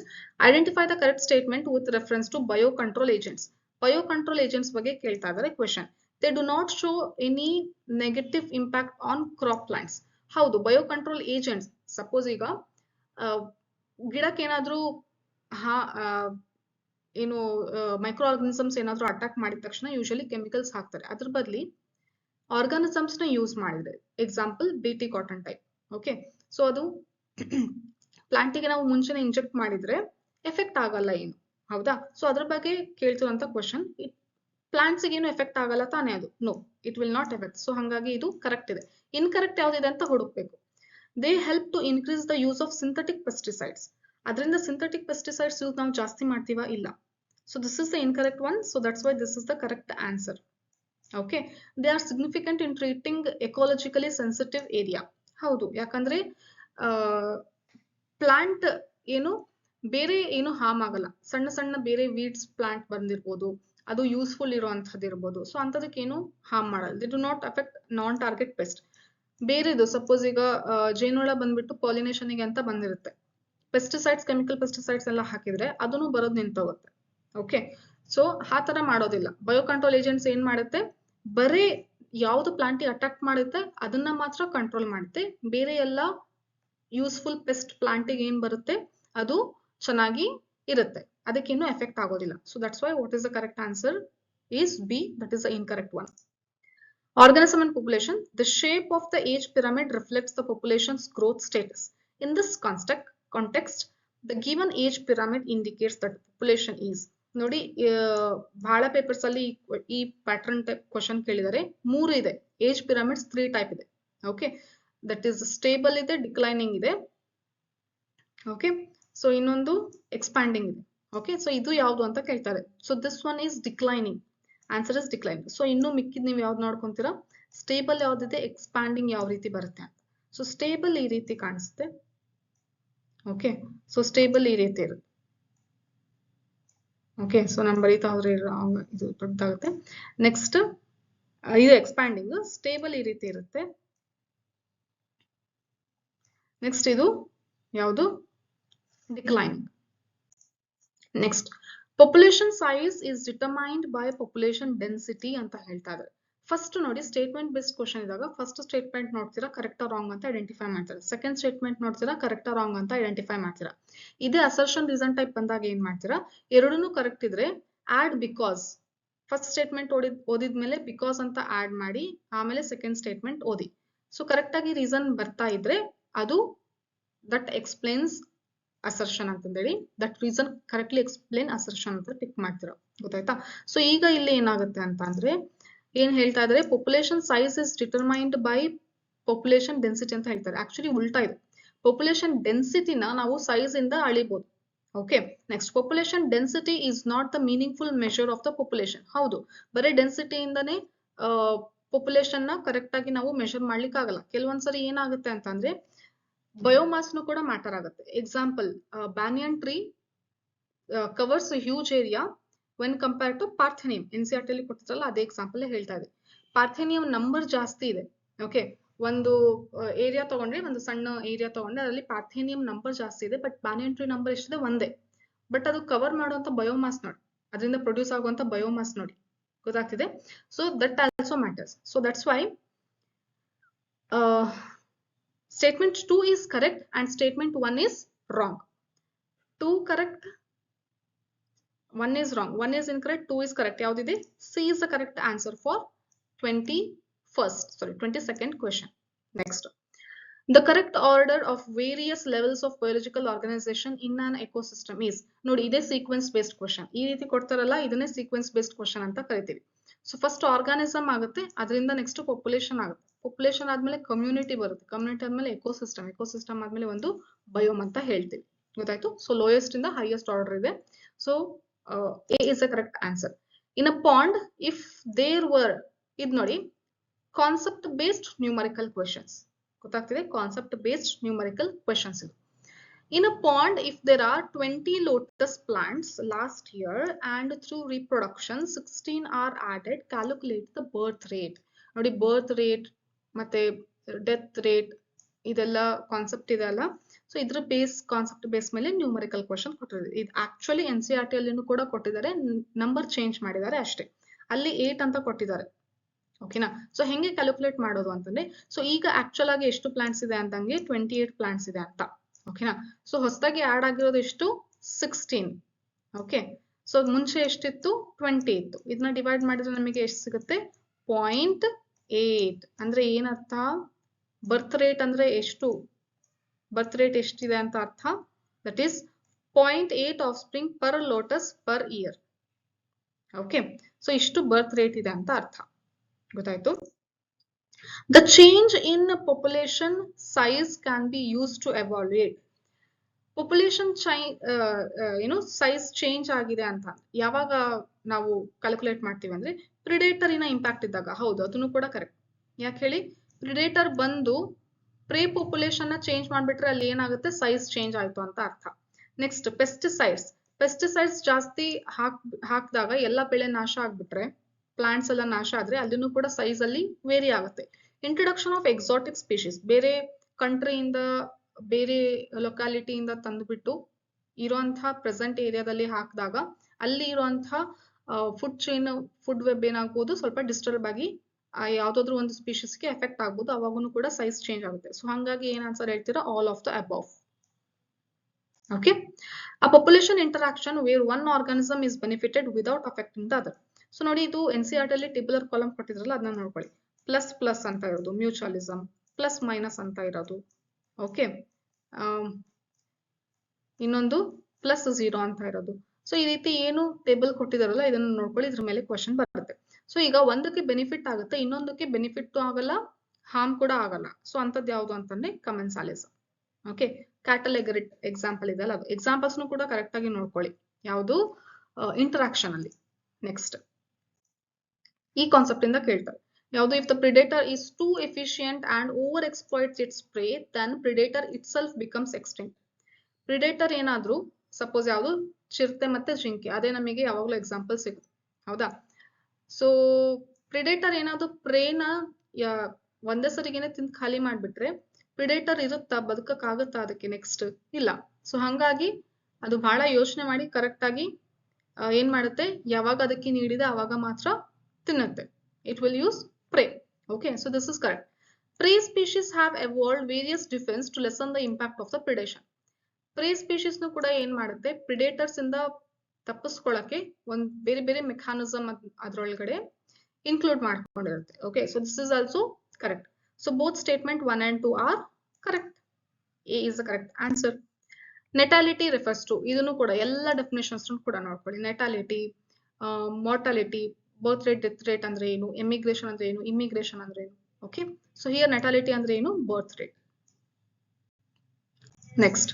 Identify the correct statement with reference to biocontrol agents. Biocontrol agents ಬಗ್ಗೆ ಕೇಳ್ತಾ ಇದ್ದಾರೆ question. They do not show any negative impact on crop plants. ಹೌದು, ಬಯೋಕಂಟ್ರೋಲ್ ಏಜೆಂಟ್ಸ್, ಸಪೋಸ್ ಈಗ ಗಿಡಕ್ಕೆ ಏನಾದ್ರೂ ಏನು ಮೈಕ್ರೋ ಆರ್ಗನಿಸಮ್ಸ್ ಏನಾದ್ರೂ ಅಟ್ಯಾಕ್ ಮಾಡಿದ ತಕ್ಷಣ ಯೂಶಲಿ ಕೆಮಿಕಲ್ಸ್ ಹಾಕ್ತಾರೆ. ಅದ್ರ ಬದಲಿ ಆರ್ಗಾನಿಸಮ್ಸ್ ನ ಯೂಸ್ ಮಾಡಿದ್ರೆ, example BT cotton type. Okay, so ಅದು ಪ್ಲಾಂಟಿಗೆ ನಾವು ಮುಂಚೆನೆ ಇಂಜೆಕ್ಟ್ ಮಾಡಿದ್ರೆ ಎಫೆಕ್ಟ್ ಆಗಲ್ಲ ಏನು, ಹೌದಾ? ಸೊ ಅದ್ರ ಬಗ್ಗೆ ಕೇಳ್ತಿರುವಂತ ಕ್ವಶನ್. ಪ್ಲಾಂಟ್ಸ್ ಏನು ಎಫೆಕ್ಟ್ ಆಗಲ್ಲ ತಾನೇ ಅದು? No, it will not effect. So ಹಾಗಾಗಿ ಇದು ಕರೆಕ್ಟ್ ಇದೆ. ಇನ್ಕರೆಕ್ಟ್ ಯಾವ್ದಿದೆ ಅಂತ ಹುಡುಕ್ಬೇಕು. They help to increase the use of synthetic pesticides. ಅದರಿಂದ ಸಿಂಥೆಟಿಕ್ ಪೆಸ್ಟಿಸೈಡ್ಸ್ ಯೂಸ್ ನಾವು ಜಾಸ್ತಿ ಮಾಡ್ತೀವಾ? ಇಲ್ಲ. So this is the incorrect one. So that's why this is the correct answer. Okay, they are significant in treating ecologically sensitive area. ಹೌದು, ಯಾಕಂದ್ರೆ plant ಏನು ಬೇರೆ ಏನು ಹಾರ್ಮ್ ಆಗಲ್ಲ. ಸಣ್ಣ ಸಣ್ಣ ಬೇರೆ ವೀಡ್ಸ್ ಪ್ಲಾಂಟ್ ಬಂದಿರ್ಬೋದು, ಅದು ಯೂಸ್ಫುಲ್ ಇರುವಂತದ್ದು ಇರ್ಬೋದು. ಸೊ ಅಂತದಕ್ಕೆ ಏನು ಹಾರ್ಮ್ ಮಾಡಲ್ಲ. They do not affect non target pest. ಬೇರೆದು ಸಪೋಸ್ ಈಗ ಜೇನುಳ ಬಂದ್ಬಿಟ್ಟು ಪಾಲಿನೇಷನ್ಗೆ ಅಂತ ಬಂದಿರುತ್ತೆ, ಪೆಸ್ಟಿಸೈಡ್ಸ್, ಕೆಮಿಕಲ್ ಪೆಸ್ಟಿಸೈಡ್ಸ್ ಎಲ್ಲ ಹಾಕಿದ್ರೆ ಅದನ್ನು ಬರೋದು ನಿಂತೋಗುತ್ತೆ. ಓಕೆ, ಸೊ ಆ ತರ ಮಾಡೋದಿಲ್ಲ. ಬಯೋಕಂಟ್ರೋಲ್ ಏಜೆಂಟ್ಸ್ ಏನ್ ಮಾಡುತ್ತೆ, ಬರೀ ಯಾವ್ದು ಪ್ಲಾಂಟಿಗೆ ಅಟ್ಯಾಕ್ ಮಾಡುತ್ತೆ ಅದನ್ನ ಮಾತ್ರ ಕಂಟ್ರೋಲ್ ಮಾಡುತ್ತೆ. ಬೇರೆ ಎಲ್ಲ ಯೂಸ್ಫುಲ್ ಪೆಸ್ಟ್ ಪ್ಲಾಂಟಿಗೆ ಏನ್ ಬರುತ್ತೆ ಅದು ಚೆನ್ನಾಗಿ ಇರುತ್ತೆ, ಅದಕ್ಕೇನು ಎಫೆಕ್ಟ್ ಆಗೋದಿಲ್ಲ. So that's why what is the correct answer is B. That is the incorrect one. Organism and population. The shape of the age pyramid reflects the population's growth status. In this context, the given age pyramid indicates that population is. ನೋಡಿ ಬಹಳ papers ಅಲ್ಲಿ ಈ pattern type question ಕೇಳಿದರೆ 3 ಇದೆ. Age pyramids 3 type ಇದೆ. Okay, that is stable ಇದೆ, declining ಇದೆ. Okay, so ಇನ್ನೊಂದು ಎಕ್ಸ್ಪ್ಯಾಂಡಿಂಗ್ ಇದೆ. ಓಕೆ, ಸೊ ಇದು ಯಾವುದು ಅಂತ ಕೇಳ್ತಾರೆ. So this one is declining. Answer is declining. So ಇನ್ನು ಮಿಕ್ಕಿದ್ ನೀವು ಯಾವ್ದು ನೋಡ್ಕೊಂತೀರಾ, ಸ್ಟೇಬಲ್ ಯಾವ್ದಿದೆ, ಎಕ್ಸ್ಪ್ಯಾಂಡಿಂಗ್ ಯಾವ ರೀತಿ ಬರುತ್ತೆ ಅಂತ. ಸೊ ಸ್ಟೇಬಲ್ ಈ ರೀತಿ ಕಾಣಿಸುತ್ತೆ. ಓಕೆ, ಸೊ ಸ್ಟೇಬಲ್ ಈ ರೀತಿ ಇರುತ್ತೆ. ಓಕೆ, ಸೊ ನಾನು ಬರೀತಾ ಹೋದ್ರೆ ಇದು ದೊಡ್ಡದಾಗುತ್ತೆ. ನೆಕ್ಸ್ಟ್ ಇದು ಎಕ್ಸ್ಪ್ಯಾಂಡಿಂಗ್. ಸ್ಟೇಬಲ್ ಈ ರೀತಿ ಇರುತ್ತೆ. ನೆಕ್ಸ್ಟ್ ಇದು ಯಾವುದು, declining. Next population size is determined by population density ಅಂತ ಹೇಳ್ತಾ ಇದ್ದಾರೆ. ಫಸ್ಟ್ ನೋಡಿ, ಸ್ಟೇಟ್ಮೆಂಟ್ ಬೇಸ್ಡ್ ಕ್ವಶನ್ ಇದ್ದಾಗ ಫಸ್ಟ್ ಸ್ಟೇಟ್ಮೆಂಟ್ ನೋಡ್ತೀರಾ, ಕರೆಕ್ಟ್ ರಾಂಗ್ ಅಂತ ಐಡೆಂಟಿಫೈ ಮಾಡ್ತೀರಾ. ಸೆಕೆಂಡ್ ಸ್ಟೇಟ್ಮೆಂಟ್ ನೋಡ್ತೀರಾ, ಕರೆಕ್ಟ್ ರಾಂಗ್ ಅಂತ ಐಡೆಂಟಿಫೈ ಮಾಡ್ತೀರಾ. ಇದೇ ಅಸರ್ಷನ್ ರೀಸನ್ ಟೈಪ್ ಬಂದಾಗ ಏನ್ ಮಾಡ್ತೀರಾ, ಎರಡನ್ನೂ ಕರೆಕ್ಟ್ ಇದ್ರೆ ಆಡ್ ಬಿಕಾಸ್. ಫಸ್ಟ್ ಸ್ಟೇಟ್ಮೆಂಟ್ ಓದಿದ್ಮೇಲೆ ಬಿಕಾಸ್ ಅಂತ ಆಡ್ ಮಾಡಿ ಆಮೇಲೆ ಸೆಕೆಂಡ್ ಸ್ಟೇಟ್ಮೆಂಟ್ ಓದಿ. ಸೊ ಕರೆಕ್ಟ್ ಆಗಿ ರೀಸನ್ ಬರ್ತಾ ಇದ್ರೆ ಅದು ದಟ್ ಎಕ್ಸ್ಪ್ಲೇನ್ಸ್ ಅಸರ್ಷನ್ ಅಂತಂದೇಳಿ, that reason correctly explain assertion ಅಂತ ಟಿಕ್ ಮಾಡ್ತೀರಾ. ಗೊತ್ತಾಯ್ತಾ? ಸೊ ಈಗ ಇಲ್ಲಿ ಏನಾಗುತ್ತೆ ಅಂತ ಅಂದ್ರೆ ಏನ್ ಹೇಳ್ತಾ ಇದ್ದಾರೆ, population size is determined by population density ಅಂತ ಹೇಳ್ತಾರೆ. ಆಕ್ಚುಲಿ ಉಲ್ಟಾ ಇದೆ. ಪಾಪ್ಯುಲೇಷನ್ ಡೆನ್ಸಿಟಿನ ನಾವು ಸೈಜ್ ಇಂದ ಅಳಿಬಹುದು. Okay, next population density is not the meaningful measure of the population. ಹೌದು, ಬರೀ ಡೆನ್ಸಿಟಿ ಇಂದಾನೆ ಪಾಪ್ಯುಲೇಷನ್ ನ ಕರೆಕ್ಟ್ ಆಗಿ ನಾವು ಮೆಷರ್ ಮಾಡ್ಲಿಕ್ಕೆ ಆಗಲ್ಲ. ಕೆಲವೊಂದ್ಸರಿ ಏನಾಗುತ್ತೆ ಅಂತಂದ್ರೆ ಬಯೋಮಾಸ್ ನು ಕೂಡ ಮ್ಯಾಟರ್ ಆಗುತ್ತೆ. Example, banyan tree covers huge area when compare to parthenium. NCERT ಅಲ್ಲಿ ಕೊಟ್ಟಿದ್ರಲ್ಲ ಅದೇ ಎಕ್ಸಾಂಪಲ್ ಹೇಳ್ತಾ ಇದೆ. ಪಾರ್ಥೆನಿಯಂ ನಂಬರ್ ಜಾಸ್ತಿ ಇದೆ. ಓಕೆ, ಒಂದು ಏರಿಯಾ ತಗೊಂಡ್ರೆ, ಒಂದು ಸಣ್ಣ ಏರಿಯಾ ತಗೊಂಡ್ರೆ ಅದರಲ್ಲಿ ಪಾರ್ಥೆನಿಯಂ ನಂಬರ್ ಜಾಸ್ತಿ ಇದೆ, ಬಟ್ ಬ್ಯಾನಿಯನ್ ಟ್ರೀ ನಂಬರ್ ಎಷ್ಟಿದೆ, ಒಂದೇ. ಬಟ್ ಅದು ಕವರ್ ಮಾಡುವಂತ ಬಯೋಮಾಸ್ ನೋಡಿ, ಅದರಿಂದ ಪ್ರೊಡ್ಯೂಸ್ ಆಗುವಂತ ಬಯೋಮಾಸ್ ನೋಡಿ. ಗೊತ್ತಾಗ್ತಿದೆ? So that also matters. So that's why statement 2 is correct and statement 1 is wrong. 2 correct, 1 is wrong, 1 is incorrect, 2 is correct. Yaudide? C is the correct answer for 22nd question. Next, the correct order of various levels of biological organization in an ecosystem is. Nodi, ide sequence based question. Ee riti kodtaralla, idane sequence based question anta karitivi. So first organism ಆಗುತ್ತೆ, ಅದರಿಂದ next population ಆಗುತ್ತೆ. Population ಆದ್ಮೇಲೆ community ಬರುತ್ತೆ, community ಆದ್ಮೇಲೆ ecosystem, ecosystem ಆದ್ಮೇಲೆ ಒಂದು biome ಅಂತ ಹೇಳ್ತೀವಿ. ಗೊತ್ತಾಯ್ತು? ಸೊ ಲೋಯೆಸ್ಟ್ ಇಂದ ಹೈಯೆಸ್ಟ್ ಆರ್ಡರ್ ಇದೆ. So A is the correct answer. In a pond if there were, ಇದ್ ನೋಡಿ ಕಾನ್ಸೆಪ್ಟ್ ಬೇಸ್ಡ್ ನ್ಯೂಮರಿಕಲ್ ಕ್ವೆಶನ್ಸ್. ಗೊತ್ತಾಗ್ತಿದೆ? ಕಾನ್ಸೆಪ್ಟ್ ಬೇಸ್ಡ್ ನ್ಯೂಮರಿಕಲ್ ಕ್ವೆಶನ್ಸ್ ಇದು. In a pond, if there are 20 lotus plants last year and through reproduction 16 are added, calculate the birth rate. ನೋಡಿ, birth rate ಮತ್ತೆ death rate ಇದೆಲ್ಲ concept ಇದೆ ಅಲ್ಲ. So ಇದ್ರ concept base ಮೇಲೆ numerical question ಕೊಟ್ಟಿದ್ದಾರೆ. ಇದು ಆಕ್ಚುಲಿ NCERT ಅಲ್ಲಿನೂ ಕೂಡ ಕೊಟ್ಟಿದ್ದಾರೆ, ನಂಬರ್ ಚೇಂಜ್ ಮಾಡಿದ್ದಾರೆ ಅಷ್ಟೇ. ಅಲ್ಲಿ 8 ಅಂತ ಕೊಟ್ಟಿದ್ದಾರೆ. ಓಕೆನಾ? ಸೊ ಹೆಂಗೆ ಕ್ಯಾಲ್ಕುಲೇಟ್ ಮಾಡೋದು ಅಂತಂದ್ರೆ, ಸೊ ಈಗ ಆಕ್ಚುಲ್ ಆಗಿ ಎಷ್ಟು ಪ್ಲಾಂಟ್ಸ್ ಇದೆ ಅಂತಂಗೆ 28 ಪ್ಲಾಂಟ್ಸ್ ಇದೆ ಅಂತ. ಓಕೆನಾ? ಸೊ ಹೊಸದಾಗಿ ಆಡ್ ಆಗಿರೋದು ಎಷ್ಟು, 16. ಓಕೆ, ಸೊ ಮುಂಚೆ ಎಷ್ಟಿತ್ತು, 20 ಇತ್ತು. ಇದನ್ನ ಡಿವೈಡ್ ಮಾಡಿದ್ರೆ ನಮಗೆ ಎಷ್ಟು ಸಿಗುತ್ತೆ, 0.8. ಅಂದ್ರೆ ಏನರ್ಥ, ಬರ್ತ್ ರೇಟ್ ಅಂದ್ರೆ ಎಷ್ಟು, ಬರ್ತ್ ರೇಟ್ ಎಷ್ಟಿದೆ ಅಂತ ಅರ್ಥ. That is 0.8 of spring per lotus per year. Okay, so ಇಷ್ಟು ಬರ್ತ್ ರೇಟ್ ಇದೆ ಅಂತ ಅರ್ಥ. ಗೊತ್ತಾಯ್ತು? The change in population size can be used to evaluate. Population size change ಆಗಿದೆ ಅಂತ ಯಾವಾಗ ನಾವು ಕ್ಯಾಲ್ಕುಲೇಟ್ ಮಾಡ್ತೀವಿ ಅಂದ್ರೆ, ಪ್ರಿಡೇಟರ್ ಇನ ಇಂಪ್ಯಾಕ್ಟ್ ಇದ್ದಾಗ. ಹೌದು, ಅದನ್ನು ಕೂಡ ಕರೆಕ್ಟ್. ಯಾಕೆ ಹೇಳಿ, ಪ್ರಿಡೇಟರ್ ಬಂದು ಪ್ರೇ ಪಾಪ್ಯುಲೇಷನ್ ನ ಚೇಂಜ್ ಮಾಡ್ಬಿಟ್ರೆ ಅಲ್ಲಿ ಏನಾಗುತ್ತೆ, ಸೈಜ್ ಚೇಂಜ್ ಆಯ್ತು ಅಂತ ಅರ್ಥ. Next pesticides. ಪೆಸ್ಟಿಸೈಡ್ಸ್ ಜಾಸ್ತಿ ಹಾಕಿದಾಗ ಎಲ್ಲ ಬೆಳೆ ನಾಶ ಆಗ್ಬಿಟ್ರೆ, ಪ್ಲಾಂಟ್ಸ್ ಎಲ್ಲ ನಾಶ ಆದ್ರೆ ಅಲ್ಲಿನೂ ಕೂಡ ಸೈಜ್ ಅಲ್ಲಿ ವೇರಿ ಆಗುತ್ತೆ. ಇಂಟ್ರೊಡಕ್ಷನ್ ಆಫ್ ಎಕ್ಸಾಟಿಕ್ ಸ್ಪೀಶೀಸ್, ಬೇರೆ ಕಂಟ್ರಿಯಿಂದ ಬೇರೆ ಲೊಕ್ಯಾಲಿಟಿಯಿಂದ ತಂದುಬಿಟ್ಟು ಇರುವಂತಹ ಪ್ರೆಸೆಂಟ್ ಏರಿಯಾದಲ್ಲಿ ಹಾಕಿದಾಗ ಅಲ್ಲಿ ಇರುವಂತಹ ಫುಡ್ ಚೈನ್, ಫುಡ್ ವೆಬ್ ಏನಾಗ್ಬೋದು, ಸ್ವಲ್ಪ ಡಿಸ್ಟರ್ಬ್ ಆಗಿ ಯಾವ್ದಾದ್ರು ಒಂದು ಸ್ಪೀಶೀಸ್ಗೆ ಎಫೆಕ್ಟ್ ಆಗ್ಬೋದು. ಅವಾಗೂ ಕೂಡ ಸೈಜ್ ಚೇಂಜ್ ಆಗುತ್ತೆ. ಸೊ ಹಾಗಾಗಿ ಏನ್ ಆನ್ಸರ್ ಹೇಳ್ತೀರಾ, all of the above. Okay, a population interaction where one organism is benefited without affecting the other. So ನೋಡಿ, ಇದು NCERT ಅಲ್ಲಿ ಟೇಬುಲರ್ ಕಾಲಮ್ ಕೊಟ್ಟಿದ್ರಲ್ಲ, ಅದನ್ನ ನೋಡ್ಕೊಳ್ಳಿ. ಪ್ಲಸ್ ಪ್ಲಸ್ ಅಂತ ಇರೋದು ಮ್ಯೂಚುವಲಿಸಮ್, ಪ್ಲಸ್ ಮೈನಸ್ ಅಂತ ಇರೋದು. ಓಕೆ, ಇನ್ನೊಂದು ಪ್ಲಸ್ 0 ಅಂತ ಇರೋದು. ಸೊ ಈ ರೀತಿ ಏನು ಟೇಬಲ್ ಕೊಟ್ಟಿದಾರಲ್ಲ ಇದನ್ನ ನೋಡ್ಕೊಳ್ಳಿ, ಇದ್ರ ಮೇಲೆ ಕ್ವಶನ್ ಬರುತ್ತೆ. ಸೊ ಈಗ ಒಂದಕ್ಕೆ ಬೆನಿಫಿಟ್ ಆಗುತ್ತೆ, ಇನ್ನೊಂದಕ್ಕೆ ಬೆನಿಫಿಟ್ ಆಗಲ್ಲ, ಹಾರ್ಮ್ ಕೂಡ ಆಗಲ್ಲ. ಸೊ ಅಂತದ್ ಯಾವ್ದು ಅಂತಂದ್ರೆ ಕಮೆನ್ಸಾಲಿಸಮ್. ಓಕೆ, ಕ್ಯಾಟಲೆಗರಿ ಎಕ್ಸಾಂಪಲ್ ಇದೆಲ್ಲ ಅದು. ಎಕ್ಸಾಂಪಲ್ಸ್ ಕೂಡ ಕರೆಕ್ಟ್ ಆಗಿ ನೋಡ್ಕೊಳ್ಳಿ, ಯಾವುದು ಇಂಟರಾಕ್ಷನ್ ಅಲ್ಲಿ. ನೆಕ್ಸ್ಟ್ ಈ ಕಾನ್ಸೆಪ್ಟ್ ಇಂದ ಕೇಳ್ತಾರೆ ಯಾವುದು, if the predator is too efficient and over exploits its prey then predator itself becomes extinct. Predator ಏನಾದ್ರೂ ಸಪೋಸ್ ಯಾವುದು ಚಿರತೆ ಮತ್ತೆ ಜಿಂಕೆ, ಅದೇ ನಮಗೆ ಯಾವಾಗಲೂ ಎಕ್ಸಾಂಪಲ್ ಸಿಗುತ್ತೆ, ಹೌದಾ? ಸೊ ಪ್ರಿಡೇಟರ್ ಏನಾದ್ರು ಪ್ರೇನ ಒಂದೇ ಸರಿಗೇನೆ ತಿಂದು ಖಾಲಿ ಮಾಡ್ಬಿಟ್ರೆ ಪ್ರಿಡೇಟರ್ ಇರುತ್ತಾ, ಬದುಕಕ್ಕಾಗುತ್ತಾ ಅದಕ್ಕೆ? ನೆಕ್ಸ್ಟ್ ಇಲ್ಲ. ಸೊ ಹಂಗಾಗಿ ಅದು ಬಹಳ ಯೋಚನೆ ಮಾಡಿ ಕರೆಕ್ಟ್ ಆಗಿ ಏನ್ ಮಾಡುತ್ತೆ, ಯಾವಾಗ ಅದಕ್ಕೆ ನೀಡಿದೆ ಅವಾಗ ಮಾತ್ರ ತಿನ್ನುತ್ತೆ. It will use prey. Okay, so this is correct. Prey species have evolved various defense to lessen the impact of the predation. Prey species ನು ಕೂಡ ಏನ್ ಮಾಡುತ್ತೆ, ಪ್ರಿಡೇಟರ್ಸ್ ಇಂದ ತಪ್ಪಿಸ್ಕೊಳ್ಳಕ್ಕೆ ಒಂದ್ ಬೇರೆ ಬೇರೆ ಮೆಕ್ಯಾನಿಸಮ್ ಅದ್ರೊಳಗಡೆ ಇನ್ಕ್ಲೂಡ್ ಮಾಡ್ಕೊಂಡಿರುತ್ತೆ. Okay, so this is also correct. So both statement 1 and 2 are correct. A is the correct answer. Natality refers to, ಇದನ್ನು ಕೂಡ ಎಲ್ಲ ಡೆಫಿನೇಷನ್ಸ್ ಕೂಡ ನೋಡ್ಕೊಳ್ಳಿ. Natality, mortality, birth rate, death rate ಅಂದ್ರೆ ಏನು, ಎಮಿಗ್ರೇಷನ್ ಅಂದ್ರೆ ಏನು, ಇಮಿಗ್ರೇಷನ್ ಅಂದ್ರೆ ಏನು. ಓಕೆ, ಸೊ ಹಿಯರ್ ನೆಟಾಲಿಟಿ ಅಂದ್ರೆ ಏನು, birth rate. Next,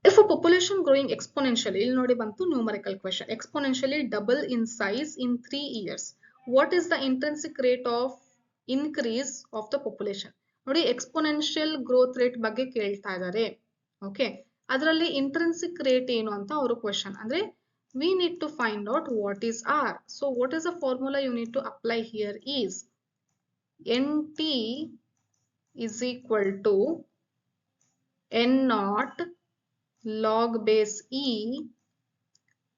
if a population growing exponentially, ಇಲ್ಲಿ ನೋಡಿ ಬಂತು numerical question, exponentially double in size in 3 years, what is the intrinsic rate of increase of the population? ನೋಡಿ exponential growth rate ಬಗ್ಗೆ ಕೇಳ್ತಾ ಇದ್ದಾರೆ. Okay, ಅದರಲ್ಲಿ ಇಂಟ್ರಿನ್ಸಿಕ್ ರೇಟ್ ಏನು ಅಂತ ಅವರು ಕ್ವೆಶನ್. ಅಂದ್ರೆ we need to find out what is R. So what is the formula you need to apply here is NT is equal to N naught log base E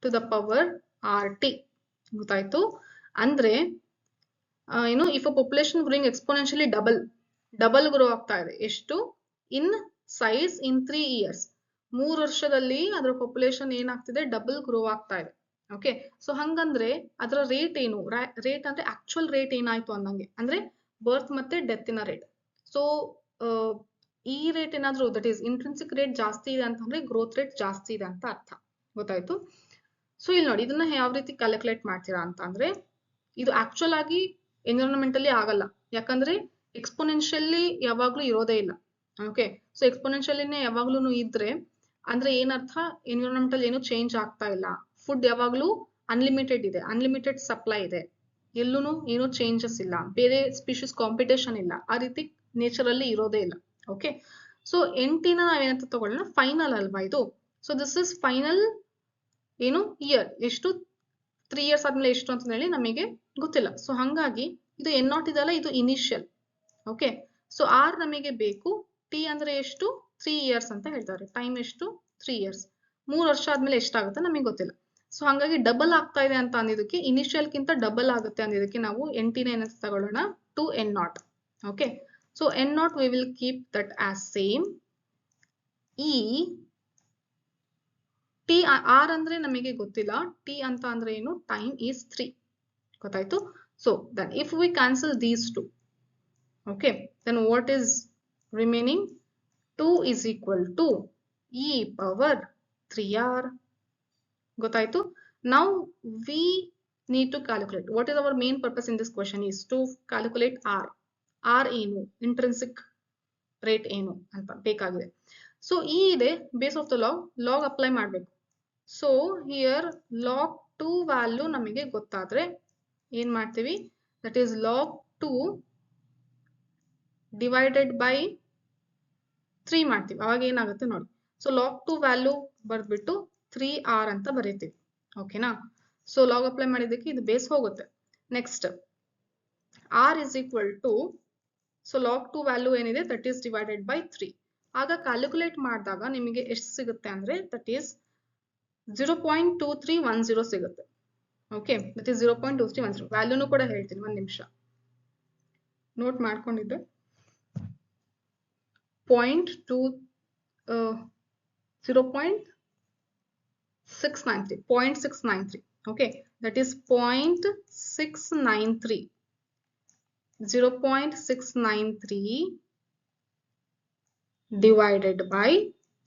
to the power RT. ಗೊತ್ತಾಯ್ತು? ಅಂದ್ರೆ ಏನು, if a population growing exponentially double grow ಆಗ್ತಾ ಇದೆ, ಎಷ್ಟು? in size in 3 years, 3 ವರ್ಷದಲ್ಲಿ ಅದರ population ಏನಾಗ್ತಿದೆ, double grow ಆಗ್ತಾ ಇದೆ. ಓಕೆ, ಸೊ ಹಂಗಂದ್ರೆ ಅದರ ರೇಟ್ ಏನು? ರೇಟ್ ಅಂದ್ರೆ ಆಕ್ಚುಯಲ್ ರೇಟ್ ಏನಾಯ್ತು ಅನ್ನಂಗೆ, ಅಂದ್ರೆ ಬರ್ತ್ ಮತ್ತೆ ಡೆತ್ತಿನ ರೇಟ್. ಸೊ ಈ ರೇಟ್ ಏನಾದ್ರು, ದಟ್ ಈಸ್ ಇಂಟ್ರಿನ್ಸಿಕ್ ರೇಟ್ ಜಾಸ್ತಿ ಇದೆ ಅಂತಂದ್ರೆ ಗ್ರೋತ್ ರೇಟ್ ಜಾಸ್ತಿ ಇದೆ ಅಂತ ಅರ್ಥ. ಗೊತ್ತಾಯ್ತು? ಸೊ ಇಲ್ಲಿ ನೋಡಿ, ಇದನ್ನ ಯಾವ ರೀತಿ ಕ್ಯಾಲ್ಕುಲೇಟ್ ಮಾಡ್ತೀರಾ ಅಂತ ಅಂದ್ರೆ, ಇದು ಆಕ್ಚುಯಲ್ ಆಗಿ ಎನ್ವಿರಾನ್ಮೆಂಟ್ ಅಲ್ಲಿ ಆಗಲ್ಲ, ಯಾಕಂದ್ರೆ ಎಕ್ಸ್ಪೋನೆನ್ಷಿಯಲಿ ಯಾವಾಗ್ಲೂ ಇರೋದೇ ಇಲ್ಲ. ಓಕೆ, ಸೊ ಎಕ್ಸ್ಪೋನೆನ್ಷಿಯಲಿನೇ ಯಾವಾಗ್ಲೂ ಇದ್ರೆ ಅಂದ್ರೆ ಏನರ್ಥ, ಎನ್ವಿರಾನ್ಮೆಂಟ್ ಅಲ್ಲಿ ಏನು ಚೇಂಜ್ ಆಗ್ತಾ ಇಲ್ಲ, ಫುಡ್ ಯಾವಾಗ್ಲೂ ಅನ್ಲಿಮಿಟೆಡ್ ಇದೆ, ಅನ್ಲಿಮಿಟೆಡ್ ಸಪ್ಲೈ ಇದೆ, ಎಲ್ಲೂ ಏನು ಚೇಂಜಸ್ ಇಲ್ಲ, ಬೇರೆ ಸ್ಪೀಶೀಸ್ ಕಾಂಪಿಟೇಷನ್ ಇಲ್ಲ, ಆ ರೀತಿ ನೇಚರ್ ಅಲ್ಲಿ ಇರೋದೇ ಇಲ್ಲ. ಓಕೆ, ಸೊ ಎಂಟಿನ ನಾವೇನಂತ ತಗೊಳ್ಳೋಣ, ಫೈನಲ್ ಅಲ್ವಾ ಇದು. ಸೊ ದಿಸ್ ಇಸ್ ಫೈನಲ್ ಏನು ಇಯರ್, ಎಷ್ಟು 3 years ಆದ್ಮೇಲೆ ಎಷ್ಟು ಅಂತ ಹೇಳಿ ನಮಗೆ ಗೊತ್ತಿಲ್ಲ. ಸೊ ಹಂಗಾಗಿ ಇದು ಎನ್ ನಾಟ್ ಇದೆಲ್ಲ, ಇದು ಇನಿಷಿಯಲ್. ಓಕೆ, ಸೊ ಆರ್ ನಮಗೆ ಬೇಕು, ಟಿ ಅಂದ್ರೆ ಎಷ್ಟು, 3 years ಅಂತ ಹೇಳ್ತಾರೆ. ಟೈಮ್ ಎಷ್ಟು, 3 years. 3 ವರ್ಷ ಆದ್ಮೇಲೆ ಎಷ್ಟಾಗುತ್ತೆ ನಮಗೆ ಗೊತ್ತಿಲ್ಲ. ಸೊ ಹಂಗಾಗಿ ಡಬಲ್ ಆಗ್ತಾ ಇದೆ ಅಂತ ಅಂದಿದ್ದಕ್ಕೆ, ಇನಿಷಿಯಲ್ ಕಿಂತ ಡಬಲ್ ಆಗುತ್ತೆ ಅಂದಿದ್ದಕ್ಕೆ ನಾವು ಎಂಟಿನ ಏನಂತ ತಗೊಳ್ಳೋಣ, two N not. Okay, so N not we will keep that as same. ಈ ಟಿ ಆರ್ ಅಂದ್ರೆ ನಮಗೆ ಗೊತ್ತಿಲ್ಲ, ಟಿ ಅಂತ ಅಂದ್ರೆ ಏನು, ಟೈಮ್ ಈಸ್ 3. ಗೊತ್ತಾಯ್ತು? So then if we cancel these two, okay, then what is remaining, 2 is equal to e power 3r. ಗೊತ್ತಾಯ್ತು? Now we need to calculate. What is our main purpose in this question is to calculate r. r ಏನು, intrinsic rate ಏನು ಅಂತ ಬೇಕಾಗಿದೆ. So ಈ ಇದೆ base of the log apply ಮಾಡಬೇಕು. So here log 2 value ನಮಗೆ ಗೊತ್ತಾದ್ರೆ ಏನ್ ಮಾಡ್ತೀವಿ, that is log 2 divided by 3 ಮಾಡ್ತೀವಿ, ಅವಾಗ ಏನಾಗುತ್ತೆ ನೋಡಿ. ಸೊ log 2 ವ್ಯಾಲ್ಯೂ ಬರ್ದ್ಬಿಟ್ಟು 3r ಅಂತ ಬರೀತೀವಿ. ಓಕೆನಾ? ಸೊ ಲಾಗ್ ಅಪ್ಲೈ ಮಾಡಿದ್ದಕ್ಕೆ ಇದು ಬೇಸ್ ಹೋಗುತ್ತೆ. Next r is equal to, so log 2 value ಏನಿದೆ ದಟ್ ಈಸ್ ಡಿವೈಡೆಡ್ ಬೈ 3. ಆಗ ಕ್ಯಾಲ್ಕುಲೇಟ್ ಮಾಡಿದಾಗ ನಿಮಗೆ ಎಷ್ಟು ಸಿಗುತ್ತೆ ಅಂದ್ರೆ ದಟ್ ಈಸ್ 0.2310 ಸಿಗುತ್ತೆ. Okay, that is 0.2310. ವ್ಯಾಲ್ಯೂನು ಕೂಡ ಹೇಳ್ತೀನಿ, ಒಂದ್ ನಿಮಿಷ ನೋಟ್ ಮಾಡ್ಕೊಂಡಿದ್ದೆ. 0.693. Okay, that is 0.693. 0.693 divided by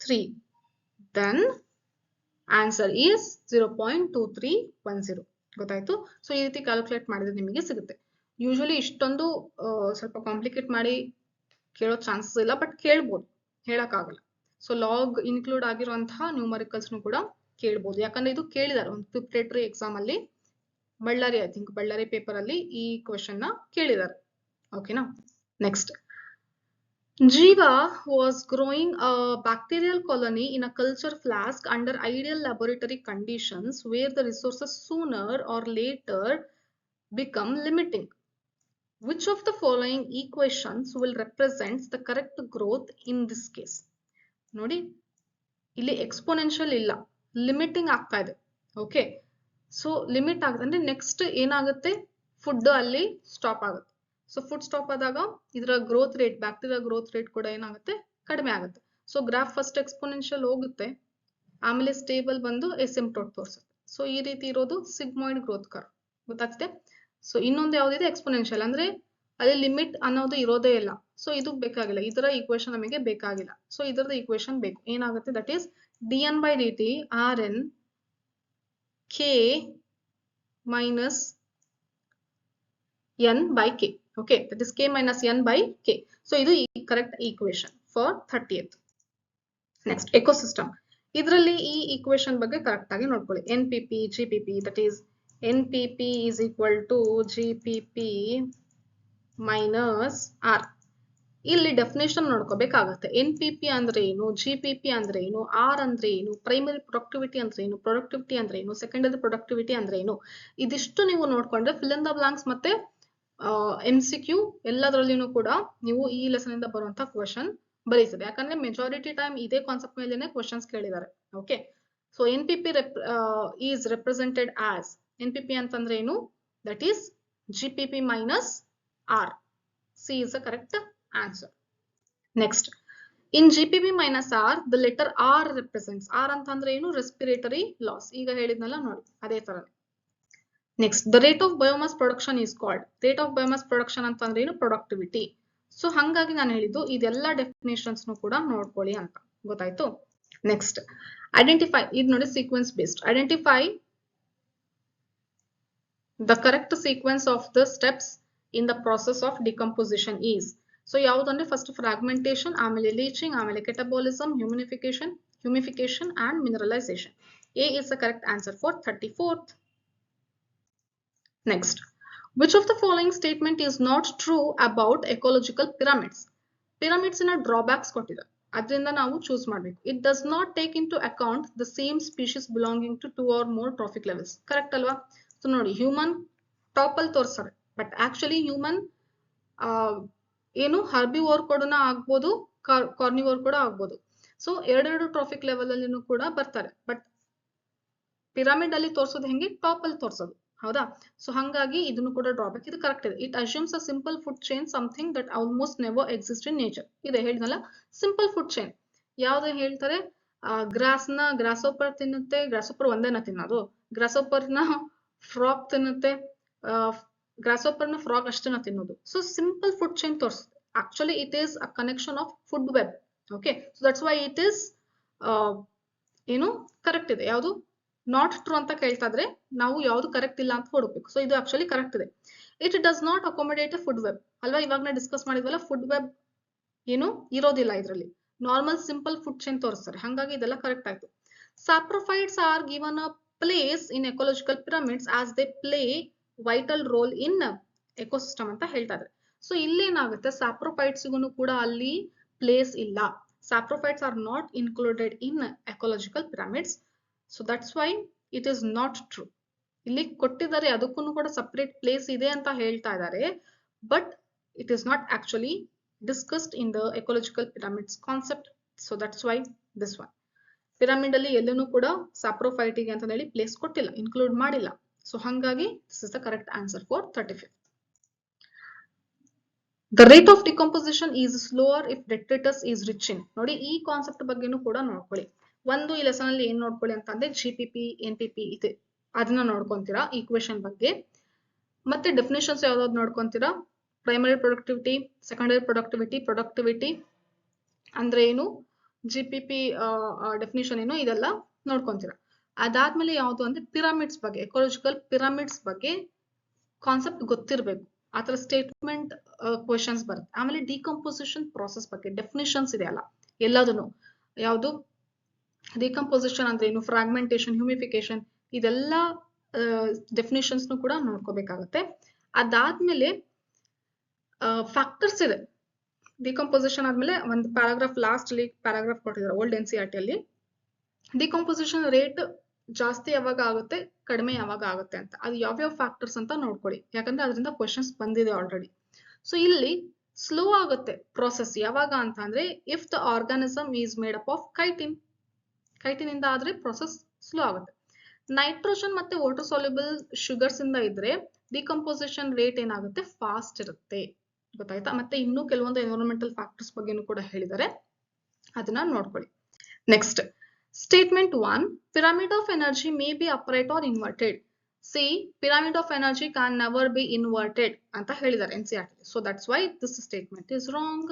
3. Then answer is 0.2310. ಗೊತ್ತಾಯ್ತು. ಸೊ ಈ ರೀತಿ ಕ್ಯಾಲ್ಕುಲೇಟ್ ಮಾಡಿದ್ರೆ ನಿಮಗೆ ಸಿಗುತ್ತೆ. ಯೂಶಲಿ ಇಷ್ಟೊಂದು ಸ್ವಲ್ಪ ಕಾಂಪ್ಲಿಕೇಟ್ ಮಾಡಿ ಕೇಳೋ ಚಾನ್ಸಸ್ ಇಲ್ಲ, ಬಟ್ ಕೇಳ್ಬೋದು, ಹೇಳಕ್ಕಾಗಲ್ಲ. ಸೊ ಲಾಗ್ ಇನ್ಕ್ಲೂಡ್ ಆಗಿರುವಂತಹ ನ್ಯೂಮರಿಕಲ್ಸ್ ಕೂಡ ಕೇಳ್ಬೋದು, ಯಾಕಂದ್ರೆ ಇದು ಕೇಳಿದಾರೆ ಒಂದು ಪ್ರಿಪರೇಟರಿ ಎಕ್ಸಾಮ್ ಅಲ್ಲಿ, ಬಳ್ಳಾರಿ ಬಳ್ಳಾರಿ ಪೇಪರ್ ಅಲ್ಲಿ ಈ ಕ್ವೆಶನ್ ನ ಕೇಳಿದ್ದಾರೆ. ಓಕೆನಾ. Next, Jiva was growing a bacterial colony in a culture flask under ideal laboratory conditions where the resources sooner or later become limiting. Which of the following equations will represent the correct growth in this case? ನೋಡಿ, ಇಲ್ಲಿ exponential ಇಲ್ಲ, limiting ಆಗ್ತಾ ಇದೆ. Okay, so limit ಆಗುತ್ತೆ next ಏನಾಗುತ್ತೆ, food ಅಲ್ಲಿ stop ಆಗುತ್ತೆ. So food stop ಆದಾಗ ಇದರ growth rate, bacteria growth rate ಕೂಡ ಏನಾಗುತ್ತೆ, ಕಡಿಮೆ ಆಗುತ್ತೆ. ಸೊ ಗ್ರಾಫ್ ಫಸ್ಟ್ ಎಕ್ಸ್ಪೋನೆನ್ಷಿಯಲ್ ಹೋಗುತ್ತೆ, ಆಮೇಲೆ ಸ್ಟೇಬಲ್ ಬಂದು ಎಸಿಂಪ್ಟೋಟ್ ತೋರಿಸುತ್ತೆ. ಸೊ ಈ ರೀತಿ ಇರೋದು ಸಿಗ್ಮಾಯ್ಡ್ ಗ್ರೋತ್ ಕರ್ವ್, ಗೊತ್ತಾಗ್ತಿದೆ. ಸೊ ಇನ್ನೊಂದು ಯಾವ್ದಿದೆ, ಎಕ್ಸ್ಪೋನೆನ್ಷಿಯಲ್, ಅಂದ್ರೆ ಅಲ್ಲಿ ಲಿಮಿಟ್ ಅನ್ನೋದು ಇರೋದೇ ಇಲ್ಲ. ಸೊ ಇದು ಬೇಕಾಗಿಲ್ಲ, ಇದರ ಈಕ್ವೇಶನ್ ನಮಗೆ ಬೇಕಾಗಿಲ್ಲ. ಸೊ ಇದರದ ಈಕ್ವೇಶನ್ ಬೇಕು, ಏನಾಗುತ್ತೆ, that is dn by dt rn k minus n by k. Okay, that is k minus n by k. So ಇದು correct equation for 30th. Next, ecosystem. ಇದರಲ್ಲಿ ಈ equation ಬಗ್ಗೆ ಕರೆಕ್ಟ್ ಆಗಿ ನೋಡ್ಕೊಳ್ಳಿ. NPP GPP, that is NPP is equal to GPP minus R. ಇಲ್ಲಿ definition ನೋಡ್ಕೋಬೇಕಾಗತ್ತೆ. NPP ಅಂದ್ರೆ ಏನು, GPP ಅಂದ್ರೆ ಏನು, R ಅಂದ್ರೆ ಏನು, ಪ್ರೈಮರಿ ಪ್ರೊಡಕ್ಟಿವಿಟಿ ಅಂದ್ರೆ ಏನು, ಪ್ರೊಡಕ್ಟಿವಿಟಿ ಅಂದ್ರೆ ಏನು, ಸೆಕೆಂಡರಿ ಪ್ರೊಡಕ್ಟಿವಿಟಿ ಅಂದ್ರೆ ಏನು, ಇದಿಷ್ಟು ನೀವು ನೋಡ್ಕೊಂಡ್ರೆ ಫಿಲ್ ಇನ್ ದ ಬ್ಲಾಂಕ್ಸ್ ಮತ್ತೆ MCQ ಎಲ್ಲದರಲ್ಲಿನೂ ಕೂಡ ನೀವು ಈ ಲೆಸನ್ ಇಂದ ಬರುವಂತ ಕ್ವೆಶನ್ ಬರೀತದೆ. ಯಾಕಂದ್ರೆ ಮೆಜಾರಿಟಿ ಟೈಮ್ ಇದೇ ಕಾನ್ಸೆಪ್ಟ್ ಮೇಲೆನೆ ಕ್ವೆಶನ್ಸ್ ಕೇಳಿದ್ದಾರೆ. Okay, so NPP is represented as, NPP ಅಂತಂದ್ರೆ ಏನು, that is GPP minus R. C is the correct answer. Next, in GPP minus R, the letter R represents, R ಅಂತಂದ್ರೆ ಏನು, respiratory loss. ಈಗ ಹೇಳಿದ್ನಲ್ಲ ನೋಡಿ, ಅದೇ ತರ. Next, the rate of biomass production is called, rate of biomass production ಅಂತಂದ್ರೆ ಏನು, productivity. So ಹಂಗಾಗಿ ನಾನು ಹೇಳಿದ್ದು ಇದೆಲ್ಲ ಡೆಫಿನೇಷನ್ಸ್ ಕೂಡ ನೋಡ್ಕೊಳ್ಳಿ ಅಂತ, ಗೊತ್ತಾಯ್ತು. ನೆಕ್ಸ್ಟ್, ಐಡೆಂಟಿಫೈ, ಇದು ನೋಡಿ sequence based. Identify the correct sequence of the steps in the process of decomposition is. So ಯಾವುದಂದ್ರೆ ಫಸ್ಟ್ ಫ್ರಾಗ್ಮೆಂಟೇಶನ್, ಆಮೇಲೆ ಲೀಚಿಂಗ್, ಆಮೇಲೆ ಕೆಟಬೋಲಿಸಮ್, humidification and mineralization. A is the correct answer for 34th. Next, which of the following statement is not true about ecological pyramids? Pyramids ನ drawbacks ಕೊಟ್ಟಿದ್ದಾರೆ, ಅದರಿಂದ ನಾವು choose ಮಾಡಬೇಕು. It does not take into account the same species belonging to 2 or more trophic levels. Correct ಅಲ್ವಾ? So ನೋಡಿ, human top ಅಲ್ಲಿ ತೋರಿಸ್ತಾರೆ, but actually human ಏನು ಹರ್ಬಿವೋರ್ ಕೂಡ ಆಗ್ಬೋದು, ಕಾರ್ನಿವೋರ್ ಕೂಡ ಆಗ್ಬೋದು. ಸೊ ಎರಡೆರಡು ಟ್ರಾಫಿಕ್ ಲೆವೆಲ್ ಅಲ್ಲಿನೂ ಕೂಡ ಬರ್ತಾರೆ, ಬಟ್ ಪಿರಮಿಡ್ ಅಲ್ಲಿ ತೋರ್ಸೋದು ಹೆಂಗೆ, ಟಾಪ್ ಅಲ್ಲಿ ತೋರ್ಸೋದು, ಹೌದಾ? ಸೊ ಹಂಗಾಗಿ ಇದನ್ನು ಕೂಡ ಡ್ರಾಬ್ಯಾಕ್. ಇದು ಕರೆಕ್ಟ್ ಇದೆ. It assumes a simple food chain, something that almost never exist in nature. ಇದೆ ಹೇಳಿದ್ನಲ್ಲ, ಸಿಂಪಲ್ ಫುಡ್ ಚೈನ್. ಯಾವ್ದು ಹೇಳ್ತಾರೆ, ಗ್ರಾಸೋಪರ್ ತಿನ್ನುತ್ತೆ, ಗ್ರಾಸೋಪರ್ ಒಂದೇನ ತಿನ್ನೋದು, ಗ್ರಾಸೋಪರ್ನ ಫ್ರಾಗ್ ತಿನ್ನುತ್ತೆ, ಗ್ರಾಸೋಪರ್ನ ಫ್ರಾಗ್ ಅಷ್ಟನ್ನ ತಿನ್ನೋದು. ಸೊ ಸಿಂಪಲ್ ಫುಡ್ ಚೈನ್ ತೋರಿಸುತ್ತೆ. Actually it is a connection of food web. Okay, so that's why it is ಏನು ಕರೆಕ್ಟ್ ಇದೆ. ಯಾವುದು ನಾಟ್ ಟ್ರೂ ಅಂತ ಕೇಳ್ತಾ ಇದ್ರೆ ನಾವು ಯಾವ್ದು ಕರೆಕ್ಟ್ ಇಲ್ಲ ಅಂತ ಹುಡುಕ್ಬೇಕು. ಸೊ ಇದು ಆಕ್ಚುಲಿ ಕರೆಕ್ಟ್ ಇದೆ. It does not accommodate A food web ಅಲ್ವಾ, ಇವಾಗ ನಾವು ಡಿಸ್ಕಸ್ ಮಾಡಿದ್ವಲ್ಲ, ಫುಡ್ ವೆಬ್ ಏನು ಇರೋದಿಲ್ಲ ಇದರಲ್ಲಿ, ನಾರ್ಮಲ್ ಸಿಂಪಲ್ ಫುಡ್ ಚೈನ್ ತೋರಿಸ್ತಾರೆ. ಹಾಗಾಗಿ ಇದೆಲ್ಲ ಕರೆಕ್ಟ್ ಆಯ್ತು. Saprophytes are given a place in ecological pyramids as they play vital role in ecosystem ಅಂತ ಹೇಳ್ತಾ ಇದ್ದಾರೆ. ಸೊ ಇಲ್ಲೇನಾಗುತ್ತೆ, ಸಾಪ್ರೋಫೈಟ್ಸ್ಗೂ ಕೂಡ ಅಲ್ಲಿ ಪ್ಲೇಸ್ ಇಲ್ಲ. Saprophytes are not included in ecological pyramids. So that's why it is not true. ಇಲ್ಲಿ ಕೊಟ್ಟಿದ್ದಾರೆ, ಅದಕ್ಕೂ ಕೂಡ ಸಪರೇಟ್ ಪ್ಲೇಸ್ ಇದೆ ಅಂತ ಹೇಳ್ತಾ ಇದ್ದಾರೆ, but it is not actually discussed in the ecological pyramids concept. So that's why this one. Pyramid ಅಲ್ಲಿ ಎಲ್ಲೂ ಕೂಡ ಸಾಪ್ರೋಫೈಟಿಗೆ ಅಂತ ಹೇಳಿ ಪ್ಲೇಸ್ ಕೊಟ್ಟಿಲ್ಲ, ಇನ್ಕ್ಲೂಡ್ ಮಾಡಿಲ್ಲ. ಸೊ ಹಂಗಾಗಿ this is the correct answer for 35th. The rate of decomposition is slower if detritus is rich in. ನೋಡಿ, ಈ ಕಾನ್ಸೆಪ್ಟ್ ಬಗ್ಗೆನೂ ಕೂಡ ನೋಡ್ಕೊಳ್ಳಿ. ಒಂದು ಈ ಲೆಸನ್ ಅಲ್ಲಿ ಏನ್ ನೋಡ್ಕೊಳ್ಳಿ ಅಂತಂದ್ರೆ GPP NPP ಇದೆ, ಅದನ್ನ ನೋಡ್ಕೊಂತೀರಾ ಈಕ್ವೇಶನ್ ಬಗ್ಗೆ. ಮತ್ತೆ ಡೆಫಿನೇಷನ್ಸ್ ಯಾವ್ದಾವ್ದು ನೋಡ್ಕೊಂತೀರಾ, ಪ್ರೈಮರಿ ಪ್ರೊಡಕ್ಟಿವಿಟಿ, ಸೆಕೆಂಡರಿ ಪ್ರೊಡಕ್ಟಿವಿಟಿ ಅಂದ್ರೆ ಏನು, GPP ಡೆಫಿನಿಷನ್ ಏನು, ಇದೆಲ್ಲ ನೋಡ್ಕೊಂತೀರಾ. ಅದಾದ್ಮೇಲೆ ಯಾವುದು ಅಂದ್ರೆ ಪಿರಮಿಡ್ಸ್ ಬಗ್ಗೆ, ಎಕೋಲಜಿಕಲ್ ಪಿರಮಿಡ್ಸ್ ಬಗ್ಗೆ ಕಾನ್ಸೆಪ್ಟ್ ಗೊತ್ತಿರಬೇಕು. ಆ ತರ ಸ್ಟೇಟ್ಮೆಂಟ್ ಕ್ವೆಶನ್ಸ್ ಬರುತ್ತೆ. ಆಮೇಲೆ ಡಿಕಂಪೋಸಿಷನ್ ಪ್ರಾಸೆಸ್ ಬಗ್ಗೆ ಡೆಫಿನಿಷನ್ಸ್ ಇದೆ ಅಲ್ಲ ಎಲ್ಲದನ್ನು, ಯಾವುದು ಡಿಕಂಪೋಸಿಷನ್ ಅಂದ್ರೆ ಏನು, ಫ್ರಾಗ್ಮೆಂಟೇಶನ್, ಹ್ಯೂಮಿಫಿಕೇಶನ್, ಇದೆಲ್ಲ ಡೆಫಿನಿಷನ್ಸ್ ಕೂಡ ನೋಡ್ಕೋಬೇಕಾಗತ್ತೆ. ಅದಾದ್ಮೇಲೆ ಫ್ಯಾಕ್ಟರ್ಸ್ ಇದೆ. ಡಿಕಂಪೋಸಿಷನ್ ಆದ್ಮೇಲೆ ಒಂದು ಪ್ಯಾರಾಗ್ರಾಫ್, ಲಾಸ್ಟ್ ಅಲ್ಲಿ ಪ್ಯಾರಾಗ್ರಾಫ್ ಕೊಟ್ಟಿದ್ದಾರೆ ಓಲ್ಡ್ NCERT ಅಲ್ಲಿ. ಡಿಕಂಪೋಸಿಷನ್ ರೇಟ್ ಜಾಸ್ತಿ ಯಾವಾಗ ಆಗುತ್ತೆ, ಕಡಿಮೆ ಯಾವಾಗ ಆಗುತ್ತೆ ಅಂತ, ಅದು ಯಾವ್ಯಾವ ಫ್ಯಾಕ್ಟರ್ಸ್ ಅಂತ ನೋಡ್ಕೊಳ್ಳಿ, ಯಾಕಂದ್ರೆ ಅದರಿಂದ ಕ್ವೆಶನ್ಸ್ ಬಂದಿದೆ ಆಲ್ರೆಡಿ. ಸೊ ಇಲ್ಲಿ ಸ್ಲೋ ಆಗುತ್ತೆ ಪ್ರೋಸೆಸ್ ಯಾವಾಗ ಅಂತ ಅಂದ್ರೆ if the organism is made up of chitin, chitin ಇಂದ ಆದ್ರೆ ಪ್ರೋಸೆಸ್ ಸ್ಲೋ ಆಗುತ್ತೆ. ನೈಟ್ರೋಜನ್ ಮತ್ತೆ ವಾಟರ್ ಸಾಲ್ಯುಬಲ್ ಶುಗರ್ಸ್ ಇಂದ ಇದ್ರೆ ಡಿಕಂಪೋಸಿಷನ್ ರೇಟ್ ಏನಾಗುತ್ತೆ, ಫಾಸ್ಟ್ ಇರುತ್ತೆ. ಗೊತ್ತಾಯ್ತಾ? ಮತ್ತೆ ಇನ್ನೂ ಕೆಲವೊಂದು ಎನ್ವಿರಾನ್ಮೆಂಟಲ್ ಫ್ಯಾಕ್ಟರ್ಸ್ ಬಗ್ಗೆನೂ ಕೂಡ ಹೇಳಿದ್ದಾರೆ, ಅದನ್ನ ನೋಡ್ಕೊಳ್ಳಿ. Next statement 1, pyramid of energy may be upright or inverted. See, pyramid of energy can never be inverted anta helidare NCERT. So that's why this statement is wrong.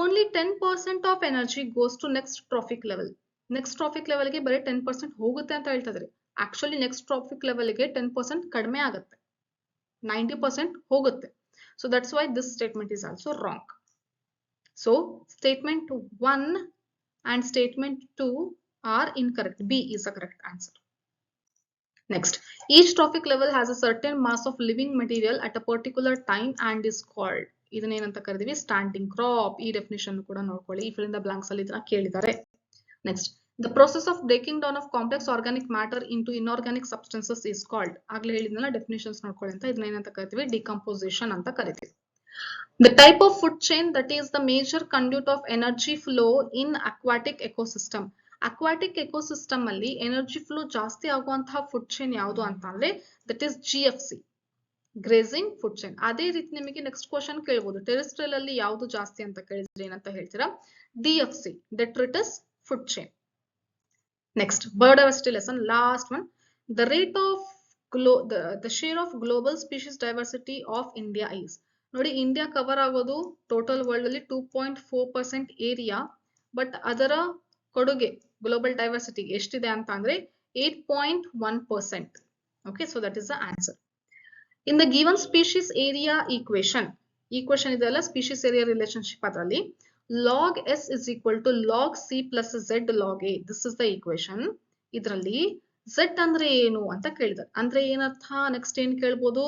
Only 10% of energy goes to next trophic level. Next trophic level ge bari 10% hogutte anta heltadre. Actually next trophic level ge 10% kadme agutte, 90% hogutte. So that's why this statement is also wrong. So statement 1 and statement 2 are incorrect. B is the correct answer. Next, each trophic level has a certain mass of living material at a particular time and is called, ಇದನ್ನ ಏನಂತ ಕರೀತೀವಿ, standing crop. ಈ definition ಕೂಡ ನೋಡ್ಕೊಳ್ಳಿ, fill in the blanks ಅಲ್ಲಿ ಇದನ್ನ ಕೇಳಿದ್ದಾರೆ. Next, the process of breaking down of complex organic matter into inorganic substances is called, ಆಗ್ಲೇ ಹೇಳಿದ್ನಲ್ಲ ಡೆಫಿನಿಷನ್ಸ್ ನೋಡ್ಕೊಳ್ಳಿ ಅಂತ, ಇದನ್ನ ಏನಂತ ಕರಿತೀವಿ, ಡಿಕಂಪೋಸಿಷನ್ ಅಂತ ಕರಿತೀವಿ. The type of food chain that is the major conduit of energy flow in aquatic ecosystem. Aquatic ecosystem ಅಲ್ಲಿ ಎನರ್ಜಿ ಫ್ಲೋ ಜಾಸ್ತಿ ಆಗುವಂತಹ ಫುಡ್ ಚೈನ್ ಯಾವುದು ಅಂತ ಅಂದ್ರೆ that is GFC, grazing food chain. ಅದೇ ರೀತಿ ನಿಮಗೆ ನೆಕ್ಸ್ಟ್ ಕ್ವಶನ್ ಕೇಳಬಹುದು, ಟೆರೆಸ್ಟ್ರಿಯಲ್ ಅಲ್ಲಿ ಯಾವುದು ಜಾಸ್ತಿ ಅಂತ ಕೇಳಿದ್ರೆ ಏನಂತ ಹೇಳ್ತೀರಾ, DFC, detritus food chain. Next, biodiversity lesson, last one. The rate of the share of global species diversity of India is. ನೋಡಿ, ಇಂಡಿಯಾ ಕವರ್ ಆಗೋದು ಟೋಟಲ್ ವರ್ಲ್ಡ್ ಅಲ್ಲಿ 2.4% ಏರಿಯಾ, ಬಟ್ ಅದರ ಕೊಡುಗೆ ಗ್ಲೋಬಲ್ ಡೈವರ್ಸಿಟಿ ಎಷ್ಟಿದೆ ಅಂತ ಅಂದ್ರೆ 8.1%. Okay, so that is the answer. In the given species area equation ಇದೆಲ್ಲ species area relationship, ಅದರಲ್ಲಿ log S is equal to log C plus Z log A. This is the equation. ಇದರಲ್ಲಿ Z ಅಂದ್ರೆ ಏನು ಅಂತ ಕೇಳಿದ್ದಾರೆ. ಅಂದ್ರೆ ಏನರ್ಥ, next ಏನ್ ಕೇಳ್ಬೋದು,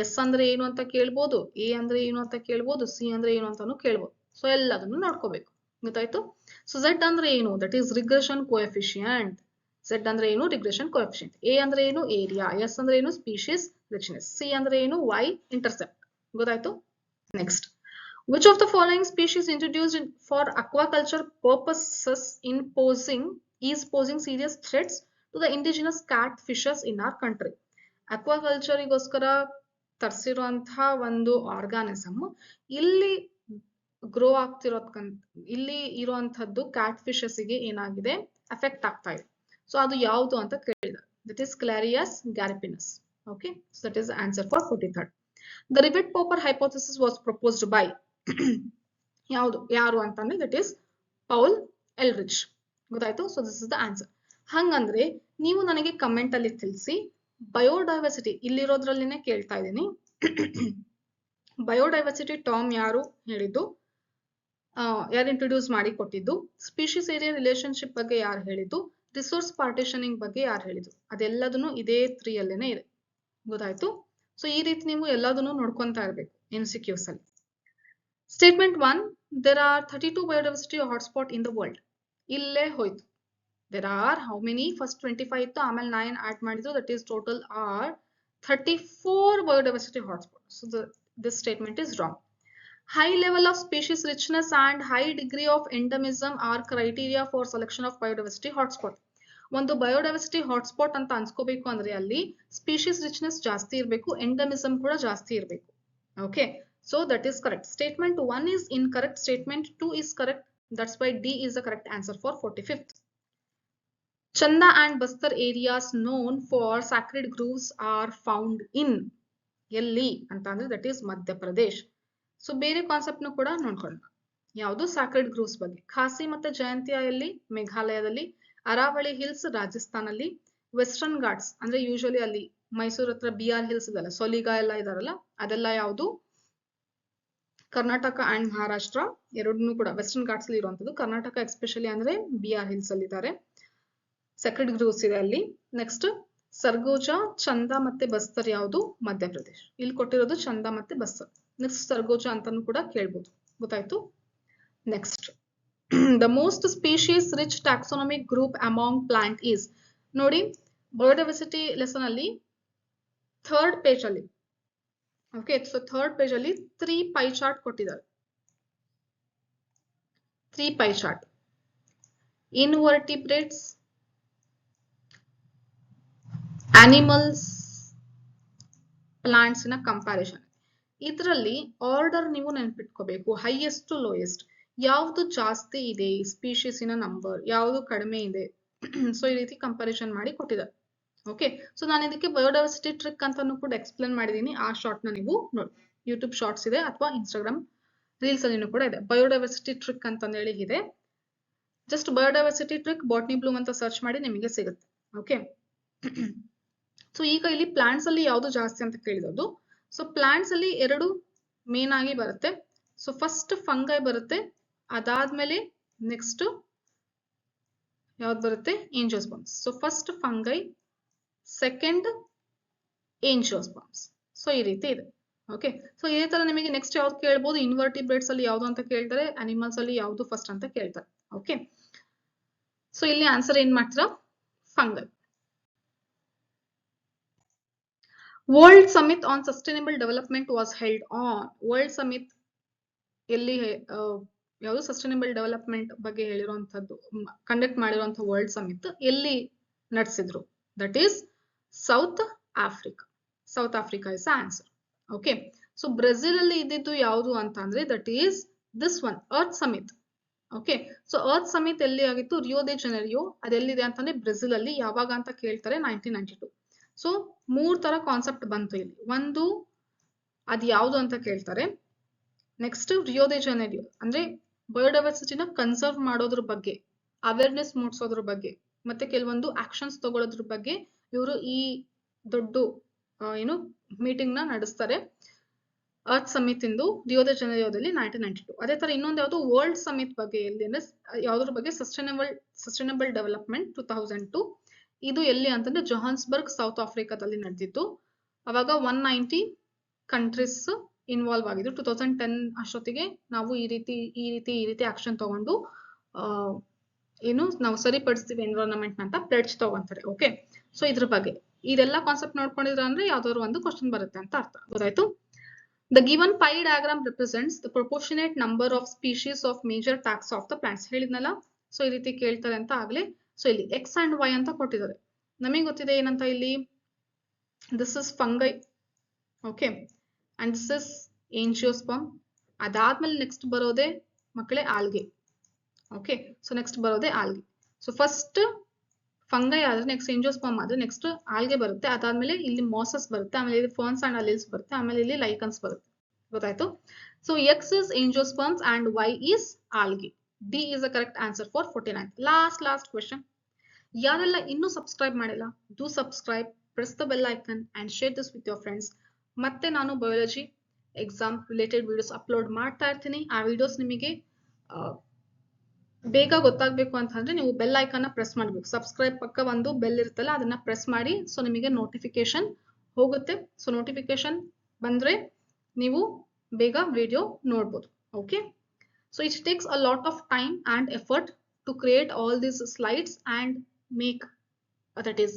S ಅಂದ್ರೆ ಏನು ಅಂತ ಕೇಳ್ಬೋದು, A ಅಂದ್ರೆ ಏನು ಅಂತ ಕೇಳ್ಬೋದು, C ಅಂದ್ರೆ ಏನು ಅಂತಾನು ಕೇಳ್ಬೋದು. ಸೊ ಎಲ್ಲದನ್ನು ನೋಡ್ಕೋಬೇಕು, ಗೊತ್ತಾಯ್ತು? ಸೊ Z ಅಂದ್ರೆ ಏನು, that is regression coefficient. Z ಅಂದ್ರೆ ಏನು, ರಿಗ್ರೆಷನ್ ಕೋಎಫಿಷಿಯಂಟ್. A ಅಂದ್ರೆ ಏನು, ಏರಿಯಾ. S ಅಂದ್ರೆ ಏನು, ಸ್ಪೀಶೀಸ್ ರಿಚ್ನೆಸ್. C ಅಂದ್ರೆ ಏನು, Y ಇಂಟರ್ಸೆಪ್ಟ್. ಗೊತ್ತಾಯ್ತು? Next, which of the following species introduced for aquaculture purposes is posing serious threats to the indigenous catfishes in our country? Aquaculture ಗೋಸ್ಕರ ತರಿಸಿರುವಂತಹ ಒಂದು organism ಇಲ್ಲಿ ಗ್ರೋ ಆಗ್ತಿರೋದ್ಕಂತ, ಇಲ್ಲಿ ಇರುವಂತದ್ದು ಕ್ಯಾಟ್ ಫಿಶಸ್ ಗೆ ಏನಾಗಿದೆ, ಅಫೆಕ್ಟ್ ಆಗ್ತಾ ಇದೆ. ಸೊ ಅದು ಯಾವುದು ಅಂತ ಕೇಳಿದ್ದಾರೆ. That is clarias gariepinus. Okay, so that is answer for 43rd. The rivet popper hypothesis was proposed by ಯಾರು ಅಂತಂದ್ರೆ ದಟ್ ಈಸ್ ಪೌಲ್ ಎಲ್ರಿಚ್. ಗೊತ್ತಾಯ್ತು? So this is the answer. ಹಂಗಂದ್ರೆ ನೀವು ನನಗೆ ಕಮೆಂಟ್ ಅಲ್ಲಿ ತಿಳಿಸಿ, ಬಯೋಡೈವರ್ಸಿಟಿ ಇಲ್ಲಿರೋದ್ರಲ್ಲಿನೇ ಕೇಳ್ತಾ ಇದ್ದೀನಿ. ಬಯೋಡೈವರ್ಸಿಟಿ ಟರ್ಮ್ ಯಾರು ಹೇಳಿದ್ದು, ಯಾರು ಇಂಟ್ರೊಡ್ಯೂಸ್ ಮಾಡಿ ಕೊಟ್ಟಿದ್ದು, ಸ್ಪೀಶೀಸ್ ಏರಿಯಾ ರಿಲೇಶನ್ಶಿಪ್ ಬಗ್ಗೆ ಯಾರು ಹೇಳಿದ್ದು, ರಿಸೋರ್ಸ್ ಪಾರ್ಟಿಷನಿಂಗ್ ಬಗ್ಗೆ ಯಾರು ಹೇಳಿದ್ದು, ಅದೆಲ್ಲದನ್ನು ಇದೇ 3 ಅಲ್ಲೇನೆ ಇದೆ. ಗೊತ್ತಾಯ್ತು? ಸೊ ಈ ರೀತಿ ನೀವು ಎಲ್ಲದನ್ನು ನೋಡ್ಕೊಂತಾ ಇರ್ಬೇಕು MCQs ಅಲ್ಲಿ. Statement 1, there are 32 biodiversity hotspot in the world. ಇಲ್ಲೇ ಹೋಯ್ತು. There are how many? First 25 ಇತ್ತು, ಆಮೇಲೆ 9 ಆಡ್ ಮಾಡಿದ್ರು, that is total are 34 biodiversity hotspots. So this statement is wrong. High level of species richness and high degree of endemism are criteria for selection of biodiversity hotspot. ಒಂದು biodiversity hotspot ಅಂತ ಅನ್ಸ್ಕೋಬೇಕು ಅಂದ್ರೆ ಅಲ್ಲಿ species richness ಜಾಸ್ತಿ ಇರಬೇಕು, ಎಂಡಮಿಸಮ್ ಕೂಡ ಜಾಸ್ತಿ ಇರಬೇಕು. Okay, so that is correct. Statement 1 is incorrect, statement 2 is correct. That's why D is the correct answer for 45th. Chanda and Bastar areas known for sacred groves are found in ಎಲ್ಲಿ ಅಂತ ಅಂದ್ರೆ that is Madhya Pradesh. So ಬೇರೆ concept ಕೂಡ ನೋಡ್ಕೊಳ್ಳೋಣ. ಯಾವುದು sacred grooves ಬಗ್ಗೆ. ಖಾಸಿ ಮತ್ತೆ ಜಯಂತಿಯಾ ಎಲ್ಲಿ? ಮೇಘಾಲಯದಲ್ಲಿ. ಅರಾವಳಿ ಹಿಲ್ಸ್ ರಾಜಸ್ಥಾನಲ್ಲಿ. ವೆಸ್ಟರ್ನ್ ಘಾಟ್ಸ್ ಅಂದ್ರೆ ಯೂಶಲಿ ಅಲ್ಲಿ ಮೈಸೂರ್ ಹತ್ರ BR ಹಿಲ್ಸ್ ಇದೆಲ್ಲ, ಸೊಲಿಗಾ ಎಲ್ಲ ಇದಾರಲ್ಲ, ಅದೆಲ್ಲ ಯಾವುದು? ಕರ್ನಾಟಕ ಅಂಡ್ ಮಹಾರಾಷ್ಟ್ರ ಎರಡನ್ನೂ ಕೂಡ ವೆಸ್ಟರ್ನ್ ಘಾಟ್ಸ್ ಅಲ್ಲಿ ಇರುವಂತದ್ದು. ಕರ್ನಾಟಕ ಎಸ್ಪೆಷಲಿ ಅಂದ್ರೆ BR ಹಿಲ್ಸ್ ಅಲ್ಲಿ ಇದ್ದಾರೆ. ಸೆಕ್ರೆಡ್ ಗ್ರೂವ್ಸ್ ಇದೆ ಅಲ್ಲಿ. ನೆಕ್ಸ್ಟ್ ಸರ್ಗೋಜಾ, ಚಂದಾ ಮತ್ತೆ ಬಸ್ತರ್ ಯಾವುದು? ಮಧ್ಯಪ್ರದೇಶ್. ಇಲ್ಲಿ ಕೊಟ್ಟಿರೋದು ಚಂದಾ ಮತ್ತೆ ಬಸ್ತರ್. ನೆಕ್ಸ್ಟ್ ಸರ್ಗೋಜಾ ಅಂತಾನು ಕೂಡ ಕೇಳ್ಬೋದು. ಗೊತ್ತಾಯ್ತು? Next the most species rich taxonomic group among plant is. ನೋಡಿ, ಬಯೋಡೈವರ್ಸಿಟಿ ಲೆಸನ್ ಅಲ್ಲಿ ಥರ್ಡ್ ಪೇಜ್ ಅಲ್ಲಿ, ಓಕೆ, ಸೊ ಥರ್ಡ್ ಪೇಜ್ ಅಲ್ಲಿ 3 ಪೈ ಚಾರ್ಟ್ ಕೊಟ್ಟಿದ್ದಾರೆ. 3 pie chart. Invertebrates, animals, plants ನ ಕಂಪ್ಯಾರಿಸನ್. ಇದರಲ್ಲಿ ಆರ್ಡರ್ ನೀವು ನೆನ್ಪಿಟ್ಕೋಬೇಕು, ಹೈಯೆಸ್ಟ್ ಟು ಲೋಯೆಸ್ಟ್. ಯಾವ್ದು ಜಾಸ್ತಿ ಇದೆ ಸ್ಪೀಶೀಸಿನ ನಂಬರ್, ಯಾವ್ದು ಕಡಿಮೆ ಇದೆ. ಸೊ ಈ ರೀತಿ ಕಂಪ್ಯಾರಿಸನ್ ಮಾಡಿ ಕೊಟ್ಟಿದ್ದಾರೆ. ಓಕೆ, ಸೊ ನಾನು ಇದಕ್ಕೆ ಬಯೋಡೈವರ್ಸಿಟಿ ಟ್ರಿಕ್ ಅಂತಾನು ಕೂಡ ಎಕ್ಸ್ಪ್ಲೇನ್ ಮಾಡಿದೀನಿ. ಆ ಶಾರ್ಟ್ ನ ನೀವು ನೋಡಿ, ಯೂಟ್ಯೂಬ್ ಶಾರ್ಟ್ಸ್ ಇದೆ ಅಥವಾ ಇನ್ಸ್ಟಾಗ್ರಾಮ್ ರೀಲ್ಸ್ ಅಲ್ಲಿ ಕೂಡ ಇದೆ. ಬಯೋಡೈವರ್ಸಿಟಿ ಟ್ರಿಕ್ ಅಂತ ಹೇಳಿ ಇದೆ. Just biodiversity trick botany Bloom ಅಂತ ಸರ್ಚ್ ಮಾಡಿ ನಿಮಗೆ ಸಿಗುತ್ತೆ. ಓಕೆ, ಸೊ ಈಗ ಇಲ್ಲಿ ಪ್ಲಾಂಟ್ಸ್ ಅಲ್ಲಿ ಯಾವ್ದು ಜಾಸ್ತಿ ಅಂತ ಕೇಳಿರೋದು. ಸೊ ಪ್ಲಾಂಟ್ಸ್ ಅಲ್ಲಿ ಎರಡು ಮೇನ್ ಆಗಿ ಬರುತ್ತೆ. ಸೊ ಫಸ್ಟ್ ಫಂಗೈ ಬರುತ್ತೆ, ಅದಾದ್ಮೇಲೆ ನೆಕ್ಸ್ಟ್ ಯಾವ್ದು ಬರುತ್ತೆ? Angiosperms. So first fungi, second angiosperms. So ಈ ರೀತಿ ಇದೆ. ಓಕೆ, ಸೊ ಇದೇ ತರ ನಿಮಗೆ ನೆಕ್ಸ್ಟ್ ಯಾವ್ದು ಕೇಳ್ಬೋದು? ಇನ್ವರ್ಟಿಬ್ರೇಟ್ಸ್ ಅಲ್ಲಿ ಯಾವ್ದು ಅಂತ ಕೇಳ್ತಾರೆ, ಅನಿಮಲ್ಸ್ ಅಲ್ಲಿ ಯಾವ್ದು ಫಸ್ಟ್ ಅಂತ ಕೇಳ್ತಾರೆ. ಓಕೆ, ಸೊ ಇಲ್ಲಿ ಆನ್ಸರ್ ಏನ್ ಮಾಡ್ತೀರಾ? Fungi. World summit on sustainable development was held on. World summit ಎಲ್ಲಿ ಯಾವುದು ಸಸ್ಟೈನಬಲ್ ಡೆವಲಪ್ಮೆಂಟ್ ಬಗ್ಗೆ ಹೇಳಿರುವಂತದ್ದು, ಕಂಡಕ್ಟ್ ಮಾಡಿರುವಂತಹ ವರ್ಲ್ಡ್ ಸಮಿಟ್ ಎಲ್ಲಿ ನಡೆಸಿದ್ರು? That is south Africa. South Africa is answer. Okay, so Brazil ಅಲ್ಲಿ ಇದ್ದಿದ್ದು ಯಾವುದು ಅಂತ ಅಂದ್ರೆ that is this one, earth summit. Okay, so earth summit ಎಲ್ಲಿ ಆಗಿತ್ತು? ರಿಯೋ ಡೆ ಜನರಿಯೋ. ಅದೆಲ್ಲಿದೆ ಅಂತಂದ್ರೆ ಬ್ರೆಜಿಲ್ ಅಲ್ಲಿ. ಯಾವಾಗ ಅಂತ ಕೇಳ್ತಾರೆ? 1992. ಸೊ 3 ತರ ಕಾನ್ಸೆಪ್ಟ್ ಬಂತು ಇಲ್ಲಿ. ಒಂದು ಅದು ಯಾವುದು ಅಂತ ಕೇಳ್ತಾರೆ. ನೆಕ್ಸ್ಟ್ ರಿಯೋ ಡೆ ಜನರಿಯೋ ಅಂದ್ರೆ ಬಯೋಡೈವರ್ಸಿಟಿನ ಕನ್ಸರ್ವ್ ಮಾಡೋದ್ರ ಬಗ್ಗೆ, ಅವೇರ್ನೆಸ್ ಮೂಡಿಸೋದ್ರ ಬಗ್ಗೆ, ಮತ್ತೆ ಕೆಲವೊಂದು ಆಕ್ಷನ್ಸ್ ತಗೊಳ್ಳೋದ್ರ ಬಗ್ಗೆ ಇವರು ಈ ದೊಡ್ಡ ಏನು ಮೀಟಿಂಗ್ ನ ನಡೆಸ್ತಾರೆ. ಅರ್ತ್ ಸಮಿಟ್ ಇಂದು ರಿಯೋ ಡೆ ಜನರಿಯೋದಲ್ಲಿ 1992. ಅದೇ ತರ ಇನ್ನೊಂದು ಯಾವುದು ವರ್ಲ್ಡ್ ಸಮಿಟ್ ಬಗ್ಗೆ, ಎಲ್ಲಿ ಅಂದ್ರೆ ಯಾವ್ದ್ರ ಬಗ್ಗೆ? Sustainable development 2002. ಇದು ಎಲ್ಲಿ ಅಂತಂದ್ರೆ ಜೋಹಾನ್ಸ್ಬರ್ಗ್, ಸೌತ್ ಆಫ್ರಿಕಾದಲ್ಲಿ ನಡೆದಿತ್ತು. ಅವಾಗ 190 ಕಂಟ್ರೀಸ್ ಇನ್ವಾಲ್ವ್ ಆಗಿದ್ರು. 2010 ಅಷ್ಟೊತ್ತಿಗೆ ನಾವು ಈ ರೀತಿ ಆಕ್ಷನ್ ತಗೊಂಡು ಏನು ನಾವು ಸರಿಪಡಿಸ್ತೀವಿ ಎನ್ವಿರಾನ್ಮೆಂಟ್ ಅಂತ ಪ್ಲೆಡ್ಜ್ ತಗೊಂತಾರೆ. ಓಕೆ, ಸೊ ಇದ್ರ ಬಗ್ಗೆ ಇದೆಲ್ಲ ಕಾನ್ಸೆಪ್ಟ್ ನೋಡ್ಕೊಂಡಿದ್ರ ಅಂದ್ರೆ ಯಾವ್ದಾದ್ರು ಒಂದು ಕ್ವಶನ್ ಬರುತ್ತೆ ಅಂತ ಅರ್ಥ. ಗೊತ್ತಾಯ್ತು? The given pie diagram represents the proportionate number of species of major taxa of the plants. ಹೇಳಿದ್ನಲ್ಲ, ಸೊ ಈ ರೀತಿ ಕೇಳ್ತಾರೆ ಅಂತ ಆಗ್ಲೇ. ಸೊ ಇಲ್ಲಿ X and Y ಅಂತ ಕೊಟ್ಟಿದ್ದಾರೆ. ನಮಗೆ ಗೊತ್ತಿದೆ ಏನಂತ ಇಲ್ಲಿ, this is fungi. Okay, and this is angiosperm. ಅದಾದ್ಮೇಲೆ ನೆಕ್ಸ್ಟ್ ಬರೋದೇ ಮಕ್ಕಳೇ ಆಲ್ಗೆ. ಓಕೆ, ಸೊ ನೆಕ್ಸ್ಟ್ ಬರೋದೇ ಆಲ್ಗೆ. ಸೊ ಫಸ್ಟ್ ಫಂಗೈ ಆದ್ರೆ ನೆಕ್ಸ್ಟ್ ಏಂಜಿಯೋಸ್ಪರ್ಮ್ ಆದ್ರೆ ನೆಕ್ಸ್ಟ್ ಆಲ್ಗೆ ಬರುತ್ತೆ. ಅದಾದ್ಮೇಲೆ ಇಲ್ಲಿ ಮಾಸಸ್ ಬರುತ್ತೆ, ಆಮೇಲೆ ಇಲ್ಲಿ ಫರ್ನ್ಸ್ ಅಂಡ್ ಅಲಿಲ್ಸ್ ಬರುತ್ತೆ, ಆಮೇಲೆ ಇಲ್ಲಿ ಲೈಕನ್ಸ್ ಬರುತ್ತೆ. ಗೊತ್ತಾಯ್ತು? So X is angiosperms and Y is algae. D is the correct answer for 49th. Last question. ಯಾರೆಲ್ಲ ಇನ್ನೂ ಸಬ್ಸ್ಕ್ರೈಬ್ ಮಾಡಿಲ್ಲ, do subscribe, press the bell icon and share this with your friends. ಮತ್ತೆ ನಾನು biology exam related videos upload ಮಾಡ್ತಾ ಇರ್ತೀನಿ. ಆ videos ನಿಮಗೆ ಬೇಗ ಗೊತ್ತಾಗಬೇಕು ಅಂತಂದ್ರೆ ನೀವು ಬೆಲ್ ಐಕಾನ್ ಪ್ರೆಸ್ ಮಾಡಬೇಕು. ಸಬ್ಸ್ಕ್ರೈಬ್ ಪಕ್ಕ ಒಂದು ಬೆಲ್ ಇರುತ್ತಲ್ಲ, ಅದನ್ನ ಪ್ರೆಸ್ ಮಾಡಿ. ಸೊ ನಿಮಗೆ ನೋಟಿಫಿಕೇಶನ್ ಹೋಗುತ್ತೆ. ಸೊ ನೋಟಿಫಿಕೇಶನ್ ಬಂದ್ರೆ ನೀವು ಬೇಗ ವಿಡಿಯೋ ನೋಡ್ಬೋದು. Okay, so it takes a lot of time and effort to create all these slides and make that is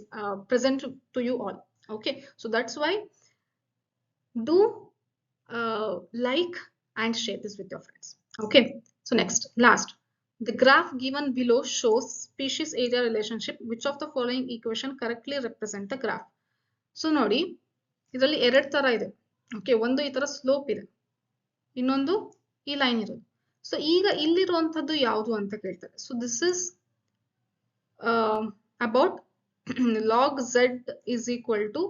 present to you all. Okay, so that's why do like and share this with your friends. Okay, so next, last, the graph given below shows species area relationship. Which of the following equation correctly represent the graph? So ನೋಡಿ, ಇದರಲ್ಲಿ ಎರಡು ತರ ಇದೆ. Okay, ಒಂದು ಈ ತರ slope ಇದೆ, ಇನ್ನೊಂದು ಈ ಲೈನ್ ಇರೋದು. ಸೊ ಈಗ ಇಲ್ಲಿರುವಂತದ್ದು ಯಾವುದು ಅಂತ ಕೇಳ್ತಾರೆ. So this is about log z is equal to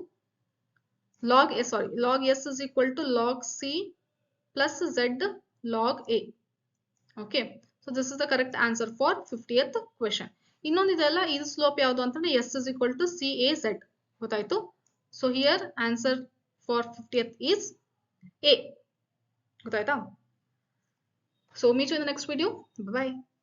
log s is equal to log c plus z log a. Okay, so this is the correct answer for 50th question. ಇನ್ನೊಂದಿದೆಲ್ಲ ಇದು slope ಯಾವುದು ಅಂತಂದ್ರೆ s is equal to CAZ. ಗೊತ್ತಾಯ್ತು? So here answer for 50th is A. ಗೊತ್ತಾಯ್ತಾ? So meet you in the next video. Bye bye.